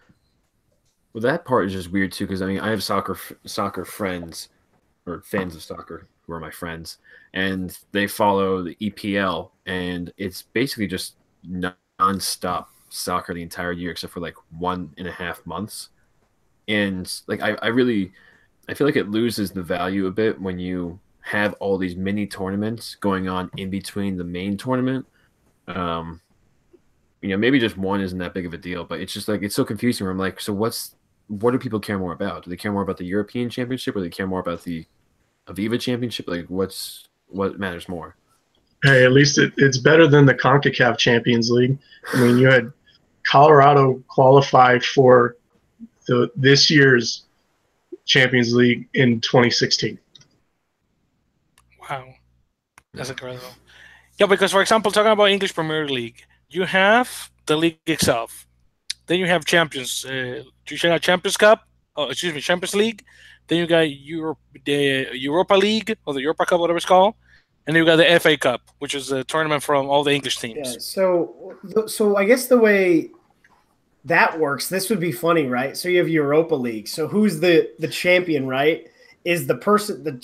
well, that part is just weird too, because I mean, I have soccer friends or fans of soccer who are my friends, and they follow the EPL, and it's basically just non-stop soccer the entire year except for like 1.5 months. And like I feel like it loses the value a bit when you have all these mini tournaments going on in between the main tournament. Maybe just one isn't that big of a deal, but it's just like, it's so confusing where I'm like, so what do people care more about? Do they care more about the European Championship, or do they care more about the Aviva Championship? Like, what matters more? Hey, at least it's better than the CONCACAF Champions League. I mean, you had Colorado qualify for this year's Champions League in 2016. Wow. That's incredible. Yeah, because, for example, talking about English Premier League, you have the league itself. Then you have Champions. You got Champions Cup. Champions League. Then you got the Europa League, or the Europa Cup, whatever it's called. And then you got the FA Cup, which is a tournament from all the English teams. Yeah, so I guess the way that works. This would be funny, right? So you have Europa League. So who's the champion, right? Is the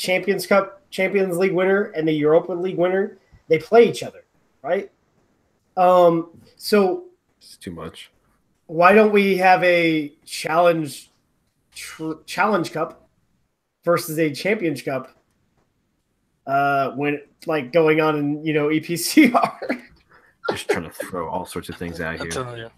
Champions League winner and the Europa League winner, they play each other, right? So It's too much. why don't we have a challenge cup versus a Champions Cup when like going on in EPCR? Just trying to throw all sorts of things out here.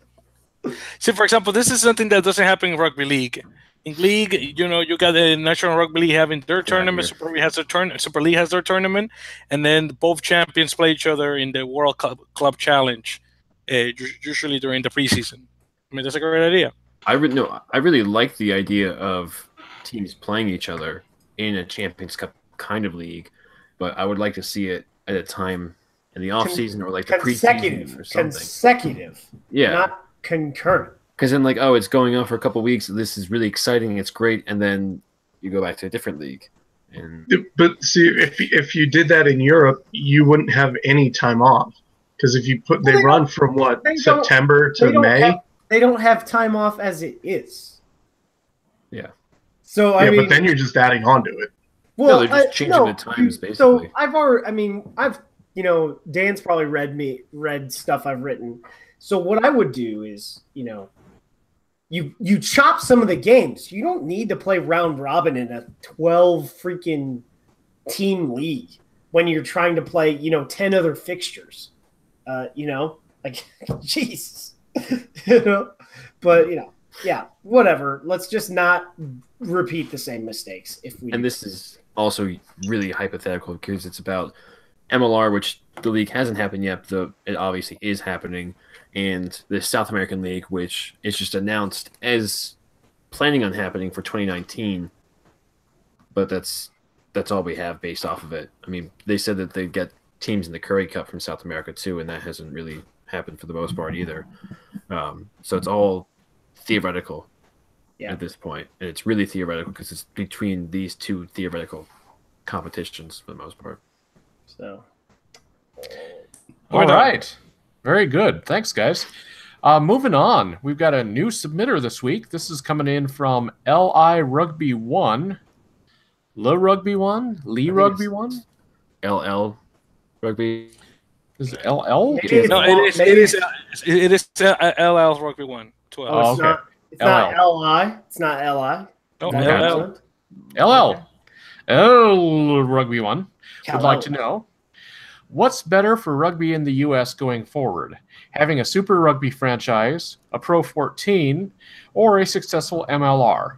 See, for example, this is something that doesn't happen in rugby league. In league, you got the National Rugby League having their tournament, Super League has their tournament, and then both champions play each other in the World Club Challenge, usually during the preseason. I mean, that's a great idea. I really like the idea of teams playing each other in a Champions Cup kind of league, but I would like to see it at a time in the off season or like the preseason or something. Consecutive, yeah, not concurrent. Because then, like, oh, it's going on for a couple of weeks. This is really exciting. It's great, and then you go back to a different league. But see, if you did that in Europe, you wouldn't have any time off. Because if you they run from September to May. They don't have time off as it is. Yeah. So I mean, but then you're just adding on to it. Well, they're just changing the times basically. So I've Dan's probably read stuff I've written. So what I would do is, you chop some of the games. You don't need to play round robin in a 12 freaking team league when you're trying to play, 10 other fixtures. Like jeez. But yeah, whatever. Let's just not repeat the same mistakes if we. And this is also really hypothetical because it's about MLR, which the league hasn't happened yet. It obviously is happening, and the South American League, which is just announced as planning on happening for 2019. But that's all we have based off of it. I mean, they said that they'd get teams in the Curry Cup from South America too, and that hasn't really happened for the most part either. So it's all theoretical at this point, and it's really theoretical because it's between these two theoretical competitions for the most part. So, all right, very good. Thanks, guys. Moving on, we've got a new submitter this week. This is coming in from LI Rugby 1, Le Rugby 1, Lee Rugby 1, LL Rugby. Is it LL? It is LL Rugby 1. 12. Oh, okay. It's not LI. It's not LI. No, LL. L Rugby 1 would like to know, what's better for rugby in the U.S. going forward? Having a Super Rugby franchise, a Pro 14, or a successful MLR?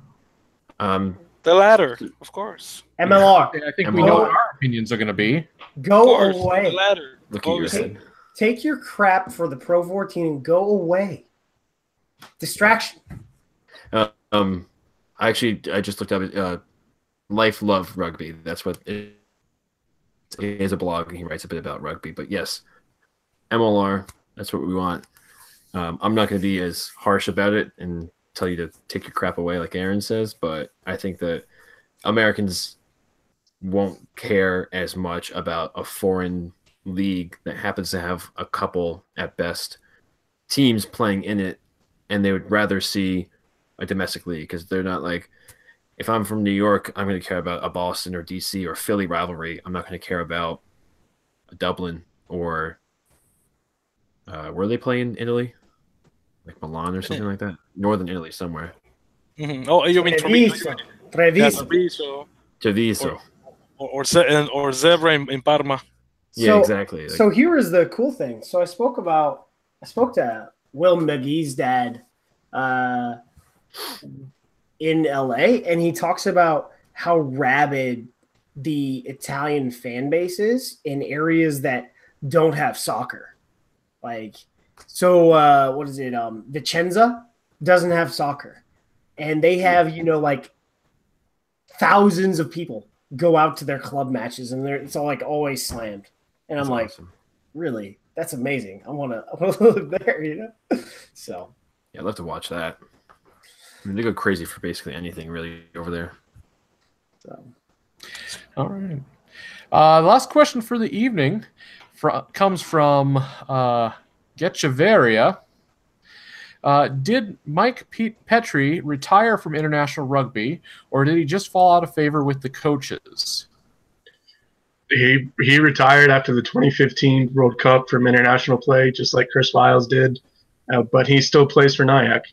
The latter, of course. MLR. I think we know what our opinions are going to be. Go away. The latter. Look at your head. Take your crap for the Pro 14 and go away. Distraction. I just looked up Life Love Rugby. That's what it is, a blog, and he writes a bit about rugby. But yes, MLR, that's what we want. I'm not going to be as harsh about it and tell you to take your crap away like Aaron says, but I think that Americans won't care as much about a foreign league that happens to have a couple, at best, teams playing in it, and they would rather see a domestic league because they're not like, if I'm from New York, I'm going to care about a Boston or DC or Philly rivalry. I'm not going to care about a Dublin or where they play in Italy, like Milan or something like that. Northern Italy somewhere. Mm-hmm. Oh, you mean Treviso. Treviso. Or Zebra in Parma. Yeah, exactly. So here is the cool thing. So I spoke to Will McGee's dad in LA, and he talks about how rabid the Italian fan base is in areas that don't have soccer. Like, so what is it? Vicenza doesn't have soccer, and they have like thousands of people go out to their club matches, and it's all like always slammed. And I'm like, awesome. Really? That's amazing. I want to live there, So yeah, I'd love to watch that. I mean, they go crazy for basically anything really over there. So, all right. The last question for the evening comes from Getcheveria. Did Mike Petrie retire from international rugby, or did he just fall out of favor with the coaches? He retired after the 2015 World Cup from international play, just like Chris Wiles did, but he still plays for Nyack.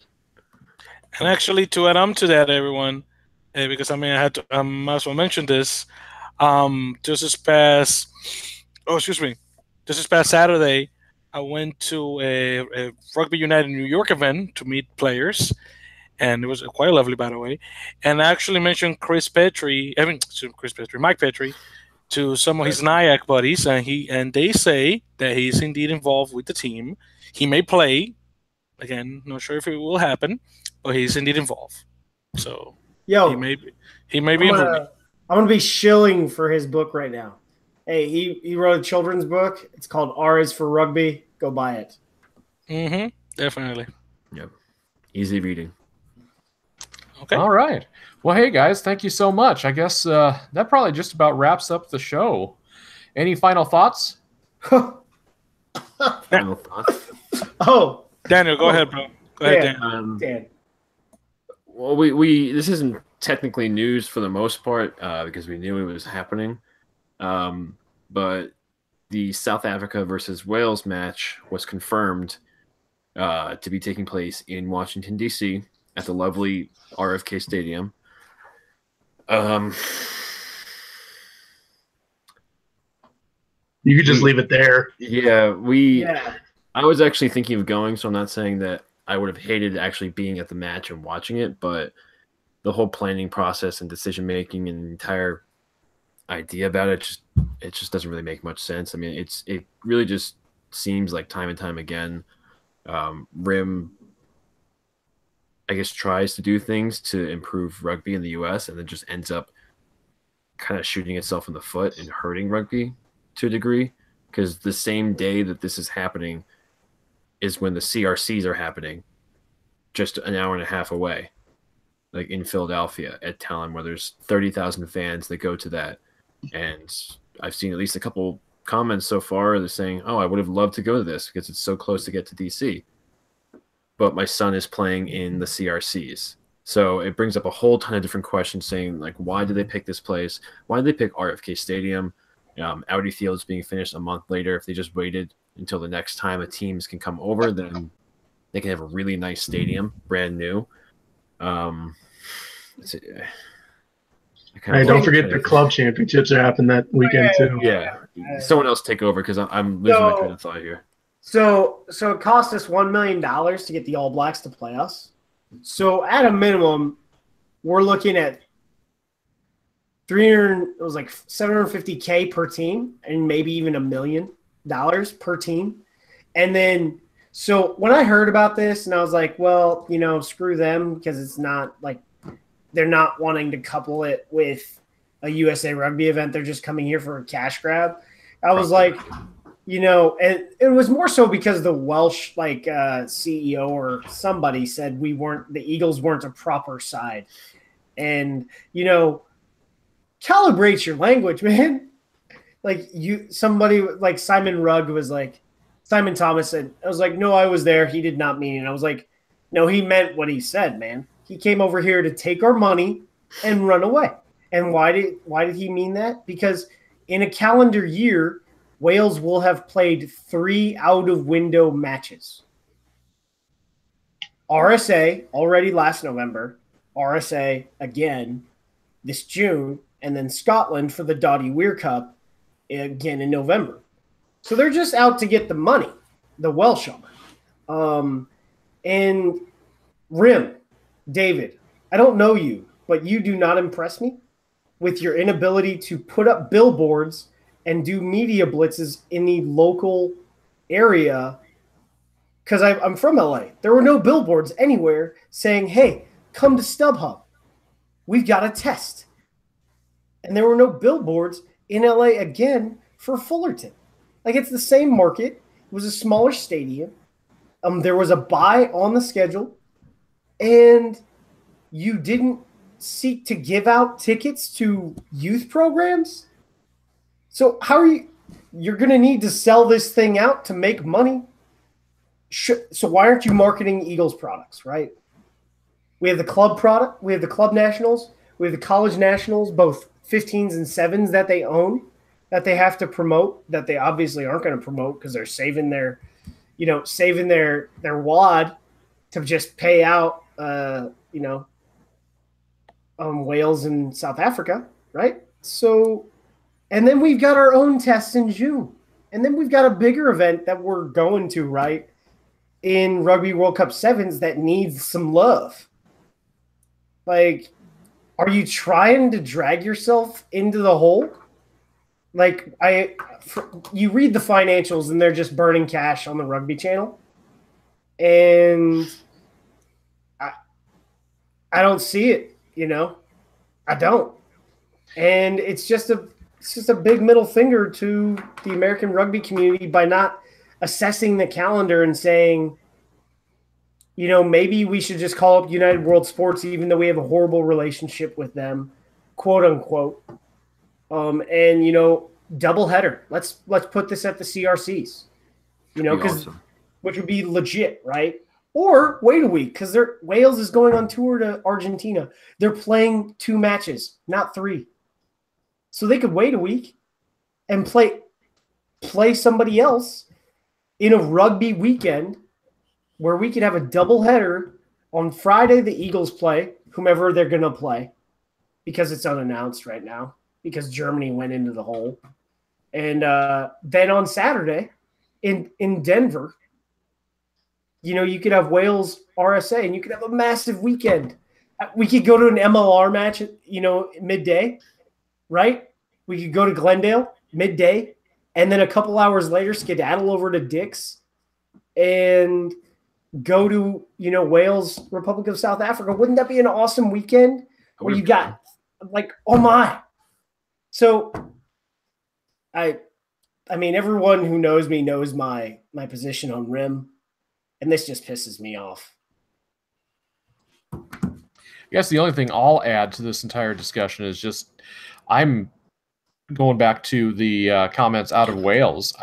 And actually, to add on to that, everyone, because I mean, I had to might as well mention this. Just this past Saturday, I went to a Rugby United New York event to meet players, and it was quite lovely, by the way. And I actually mentioned Mike Petrie, to some of his Nyack buddies, and they say that he's indeed involved with the team. He may play. Again, not sure if it will happen, but he's indeed involved. So he may be involved. I'm gonna be shilling for his book right now. Hey, he wrote a children's book. It's called R is for Rugby. Go buy it. Mm-hmm. Definitely. Yep. Easy reading. Okay. All right. Well, hey guys, thank you so much. I guess that probably just about wraps up the show. Any final thoughts? Final thoughts? Oh, Daniel, go ahead, bro. Go ahead, Dan. Dan. Well, we this isn't technically news for the most part because we knew it was happening. But the South Africa versus Wales match was confirmed to be taking place in Washington, D.C. at the lovely RFK Stadium. You could just leave it there. Yeah, I was actually thinking of going, so I'm not saying that I would have hated actually being at the match and watching it, but the whole planning process and decision making and entire idea about it just doesn't really make much sense. I mean, it really just seems like time and time again, RIM, I guess, tries to do things to improve rugby in the U.S. and then just ends up kind of shooting itself in the foot and hurting rugby to a degree, because the same day that this is happening is when the CRCs are happening, just an hour and a half away, like in Philadelphia at Talon, where there's 30,000 fans that go to that. And I've seen at least a couple comments so far that are saying, oh, I would have loved to go to this because it's so close to get to DC. But my son is playing in the CRCs. So it brings up a whole ton of different questions saying, like, why did they pick this place? Why did they pick RFK Stadium? Audi Field's being finished a month later. If they just waited until the next time a teams can come over, then they can have a really nice stadium, brand new. Don't forget the club championships are happening that weekend too. Yeah, someone else take over because I'm losing my train of thought here. So it cost us $1 million to get the All Blacks to play us. So at a minimum, we're looking at $750K per team, and maybe even $1 million per team. And then, so when I heard about this, and I was like, well, screw them, because it's not like they're not wanting to couple it with a USA Rugby event. They're just coming here for a cash grab. I was like, and it was more so because the Welsh CEO or somebody said the Eagles weren't a proper side. And, calibrate your language, man. Somebody like Simon Rugg was like, Simon Thomas said, I was like, no, I was there. He did not mean it. And I was like, no, he meant what he said, man. He came over here to take our money and run away. And why did he mean that? Because in a calendar year, Wales will have played 3 out-of-window matches. RSA already last November, RSA again this June, and then Scotland for the Dottie Weir Cup again in November. So they're just out to get the money, the Welsh are. And RIM, David, I don't know you, but you do not impress me with your inability to put up billboards and do media blitzes in the local area, because I'm from LA. There were no billboards anywhere saying, hey, come to StubHub. We've got a test. And there were no billboards in LA again for Fullerton. Like, it's the same market. It was a smaller stadium. There was a bye on the schedule. And you didn't seek to give out tickets to youth programs? So how are you're going to need to sell this thing out to make money? So why aren't you marketing Eagles products, right? We have the club product, we have the club nationals, we have the college nationals, both 15s and 7s that they own, that they have to promote, that they obviously aren't going to promote because they're saving their wad to just pay out Wales and South Africa, right? So, and then we've got our own tests in June. And then we've got a bigger event that we're going to, right, in Rugby World Cup Sevens that needs some love. Like, are you trying to drag yourself into the hole? Like, you read the financials and they're just burning cash on the Rugby Channel. And I don't see it, I don't. And it's just a big middle finger to the American rugby community by not assessing the calendar and saying, maybe we should just call up United World Sports, even though we have a horrible relationship with them, quote unquote. And double header. Let's put this at the CRCs, because awesome. Which would be legit, right? Or wait a week because Wales is going on tour to Argentina. They're playing 2 matches, not 3. So they could wait a week and play somebody else in a rugby weekend where we could have a double header. On Friday, the Eagles play whomever they're going to play because it's unannounced right now because Germany went into the hole. And then on Saturday in Denver, you could have Wales RSA and you could have a massive weekend. We could go to an MLR match, midday. Right? We could go to Glendale midday and then a couple hours later skedaddle over to Dick's and go to, Wales, Republic of South Africa. Wouldn't that be an awesome weekend where you got oh my. So I mean, everyone who knows me knows my position on Rim, and this just pisses me off. I guess the only thing I'll add to this entire discussion is just I'm going back to the comments out of Wales.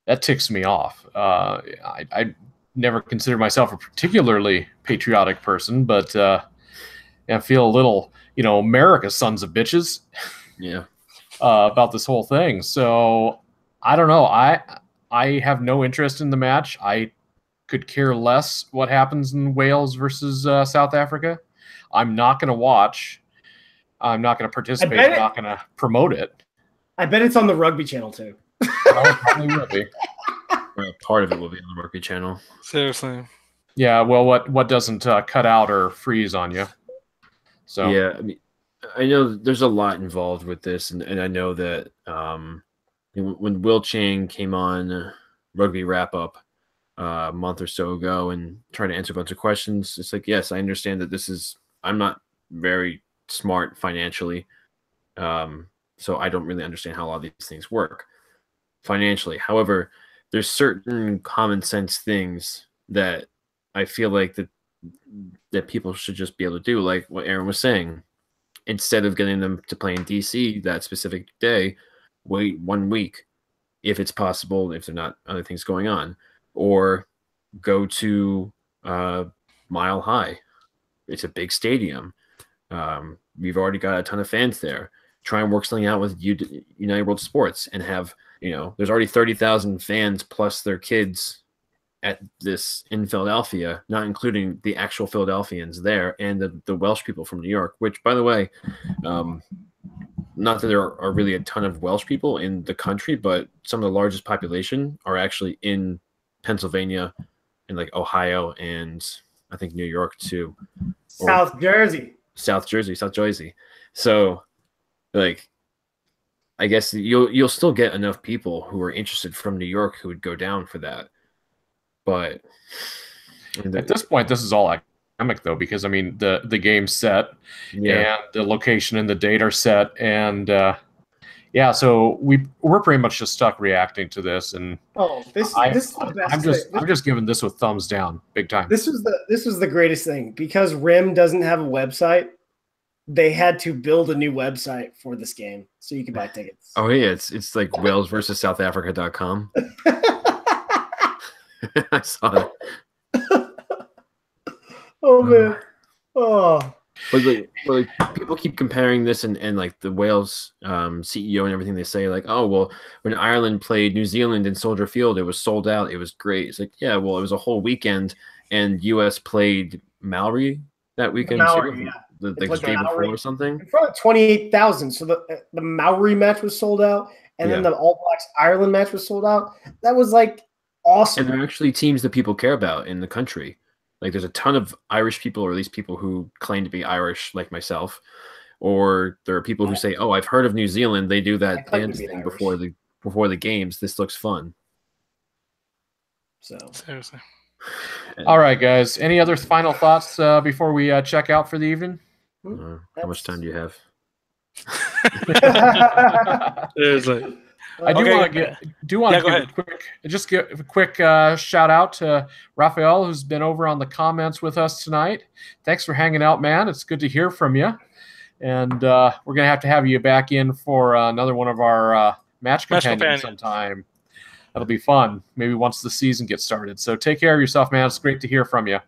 That ticks me off. I never considered myself a particularly patriotic person, but I feel a little, America sons of bitches. Yeah. About this whole thing. So I don't know. I have no interest in the match. I could care less what happens in Wales versus South Africa. I'm not going to watch. I'm not going to participate. I'm not going to promote it. I bet it's on the Rugby Channel too. It probably will be. Well, part of it will be on the Rugby Channel. Seriously. Yeah. Well, what doesn't cut out or freeze on you? So yeah, I mean, I know there's a lot involved with this, and I know that when Will Chang came on Rugby Wrap Up a month or so ago and tried to answer a bunch of questions, it's like, yes, I understand that I'm not very smart financially, so I don't really understand how a lot of these things work financially. However, there's certain common sense things that I feel like that people should just be able to do, like what Aaron was saying. Instead of getting them to play in DC that specific day, wait 1 week if it's possible, if there are not other things going on, or go to Mile High. It's a big stadium. We've already got a ton of fans there. Try and work something out with United World Sports and have, there's already 30,000 fans plus their kids at this in Philadelphia, not including the actual Philadelphians there and the Welsh people from New York, which, by the way, not that there are really a ton of Welsh people in the country, but some of the largest population are actually in Pennsylvania and like Ohio and I think New York too. South Jersey. So like, I guess you'll still get enough people who are interested from New York who would go down for that. But at this point, this is all academic, though, because I mean the game's set, and the location and the date are set, and so we're pretty much just stuck reacting to this. And I'm just giving this with thumbs down, big time. This was the greatest thing because RIM doesn't have a website. They had to build a new website for this game so you can buy tickets. Oh yeah, it's like Wales versus South Africa.com. I saw that. Oh man. Oh. But people keep comparing this and like the Wales CEO and everything. They say like, oh well, when Ireland played New Zealand in Soldier Field, it was sold out. It was great. It's like, yeah, well, it was a whole weekend, and US played Maori that weekend Maori, too. yeah. Like the day before or something. In front of 28,000. So the Maori match was sold out, and then the All Blacks Ireland match was sold out. That was like awesome. And they're actually teams that people care about in the country. Like there's a ton of Irish people, or at least people who claim to be Irish, like myself. Or there are people who say, "Oh, I've heard of New Zealand. They do that dance thing before the games. This looks fun." So seriously. All right, guys. Any other final thoughts before we check out for the evening? How much time do you have? Seriously. I do want to give a quick shout out to Raphael, who's been over on the comments with us tonight. Thanks for hanging out, man. It's good to hear from you. And we're going to have you back in for another one of our match companions sometime. That'll be fun. Maybe once the season gets started. So take care of yourself, man. It's great to hear from you.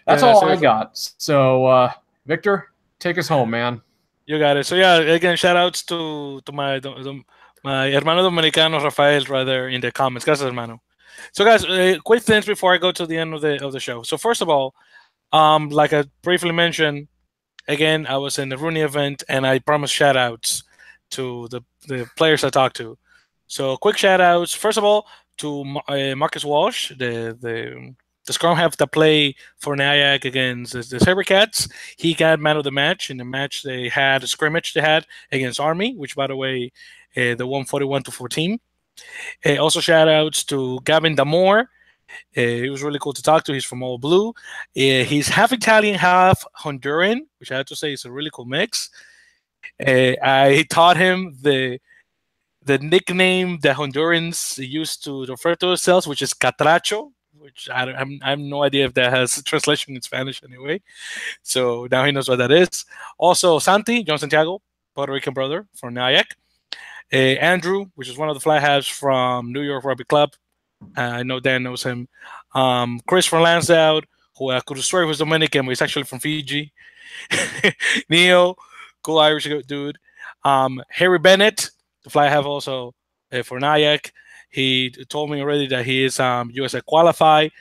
That's all I got. So, Victor, take us home, man. You got it. So, yeah, again, shout outs to my hermano dominicano, Rafael, right there in the comments. Gracias, hermano. So, guys, quick things before I go to the end of the show. So, first of all, like I briefly mentioned, again, I was in the Rooney event, and I promised shout outs to the players I talked to. So, quick shout outs. First of all, to Marcus Walsh, the scrum half that play for Nyack against the Sabercats. He got man of the match in the match they had, a scrimmage they had against Army, which, by the way, they won 41-14. Also, shout outs to Gavin Damore. He was really cool to talk to. He's from All Blue. He's half Italian, half Honduran, which I have to say is a really cool mix. I taught him the nickname that Hondurans used to refer to themselves, which is catracho, which I have no idea if that has a translation in Spanish anyway. So now he knows what that is. Also, Santi, John Santiago, Puerto Rican brother from Nyack. Andrew, which is one of the fly halves from New York Rugby Club. I know Dan knows him. Chris from Lansdowne, who I could swear was Dominican, but he's actually from Fiji. Neil, cool Irish dude. Harry Bennett, the fly half also for Nyack. He told me already that he is USA qualified.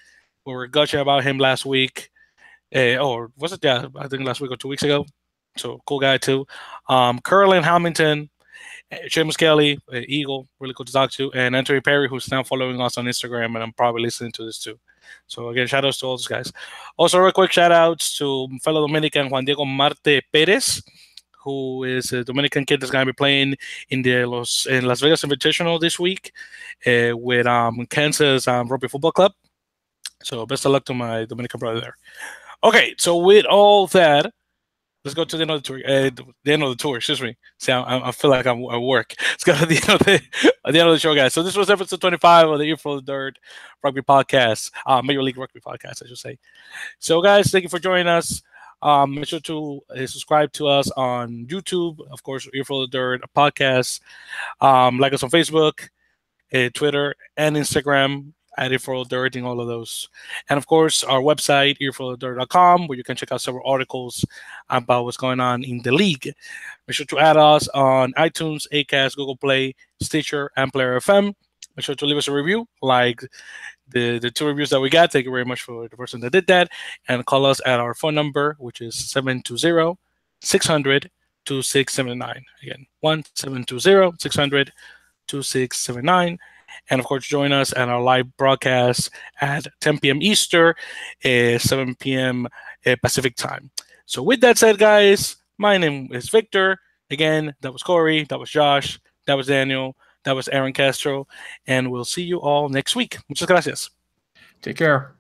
We were gushing about him last week. Or was it? Yeah, I think last week or 2 weeks ago. So cool guy too. Curlin Hamilton, Seamus Kelly, Eagle, really cool to talk to, and Anthony Perry, who's now following us on Instagram, and I'm probably listening to this too. So again, shout outs to all those guys. Also, real quick shout outs to fellow Dominican Juan Diego Marte Perez, who is a Dominican kid that's going to be playing in Las Vegas Invitational this week with Kansas Rugby Football Club. So best of luck to my Dominican brother there. Okay, so with all that, let's go to the end of the tour. The end of the tour, excuse me. See, I feel like I'm at work. Let's go to the end of the show, guys. So this was episode 25 of the Earful of Dirt Rugby Podcast, Major League Rugby Podcast, I should say. So, guys, thank you for joining us. Make sure to subscribe to us on YouTube, of course, Earful of Dirt Podcast. Like us on Facebook, Twitter, and Instagram. At Earful of Dirt and all of those. And of course, our website, earfulofdirt.com, where you can check out several articles about what's going on in the league. Make sure to add us on iTunes, Acast, Google Play, Stitcher, and Player FM. Make sure to leave us a review, like the 2 reviews that we got. Thank you very much for the person that did that. And call us at our phone number, which is 720-600-2679. Again, 1-720-600-2679. And, of course, join us at our live broadcast at 10 p.m. Eastern, 7 p.m. Pacific time. So with that said, guys, my name is Victor. Again, that was Corey. That was Josh. That was Daniel. That was Aaron Castro. And we'll see you all next week. Muchas gracias. Take care.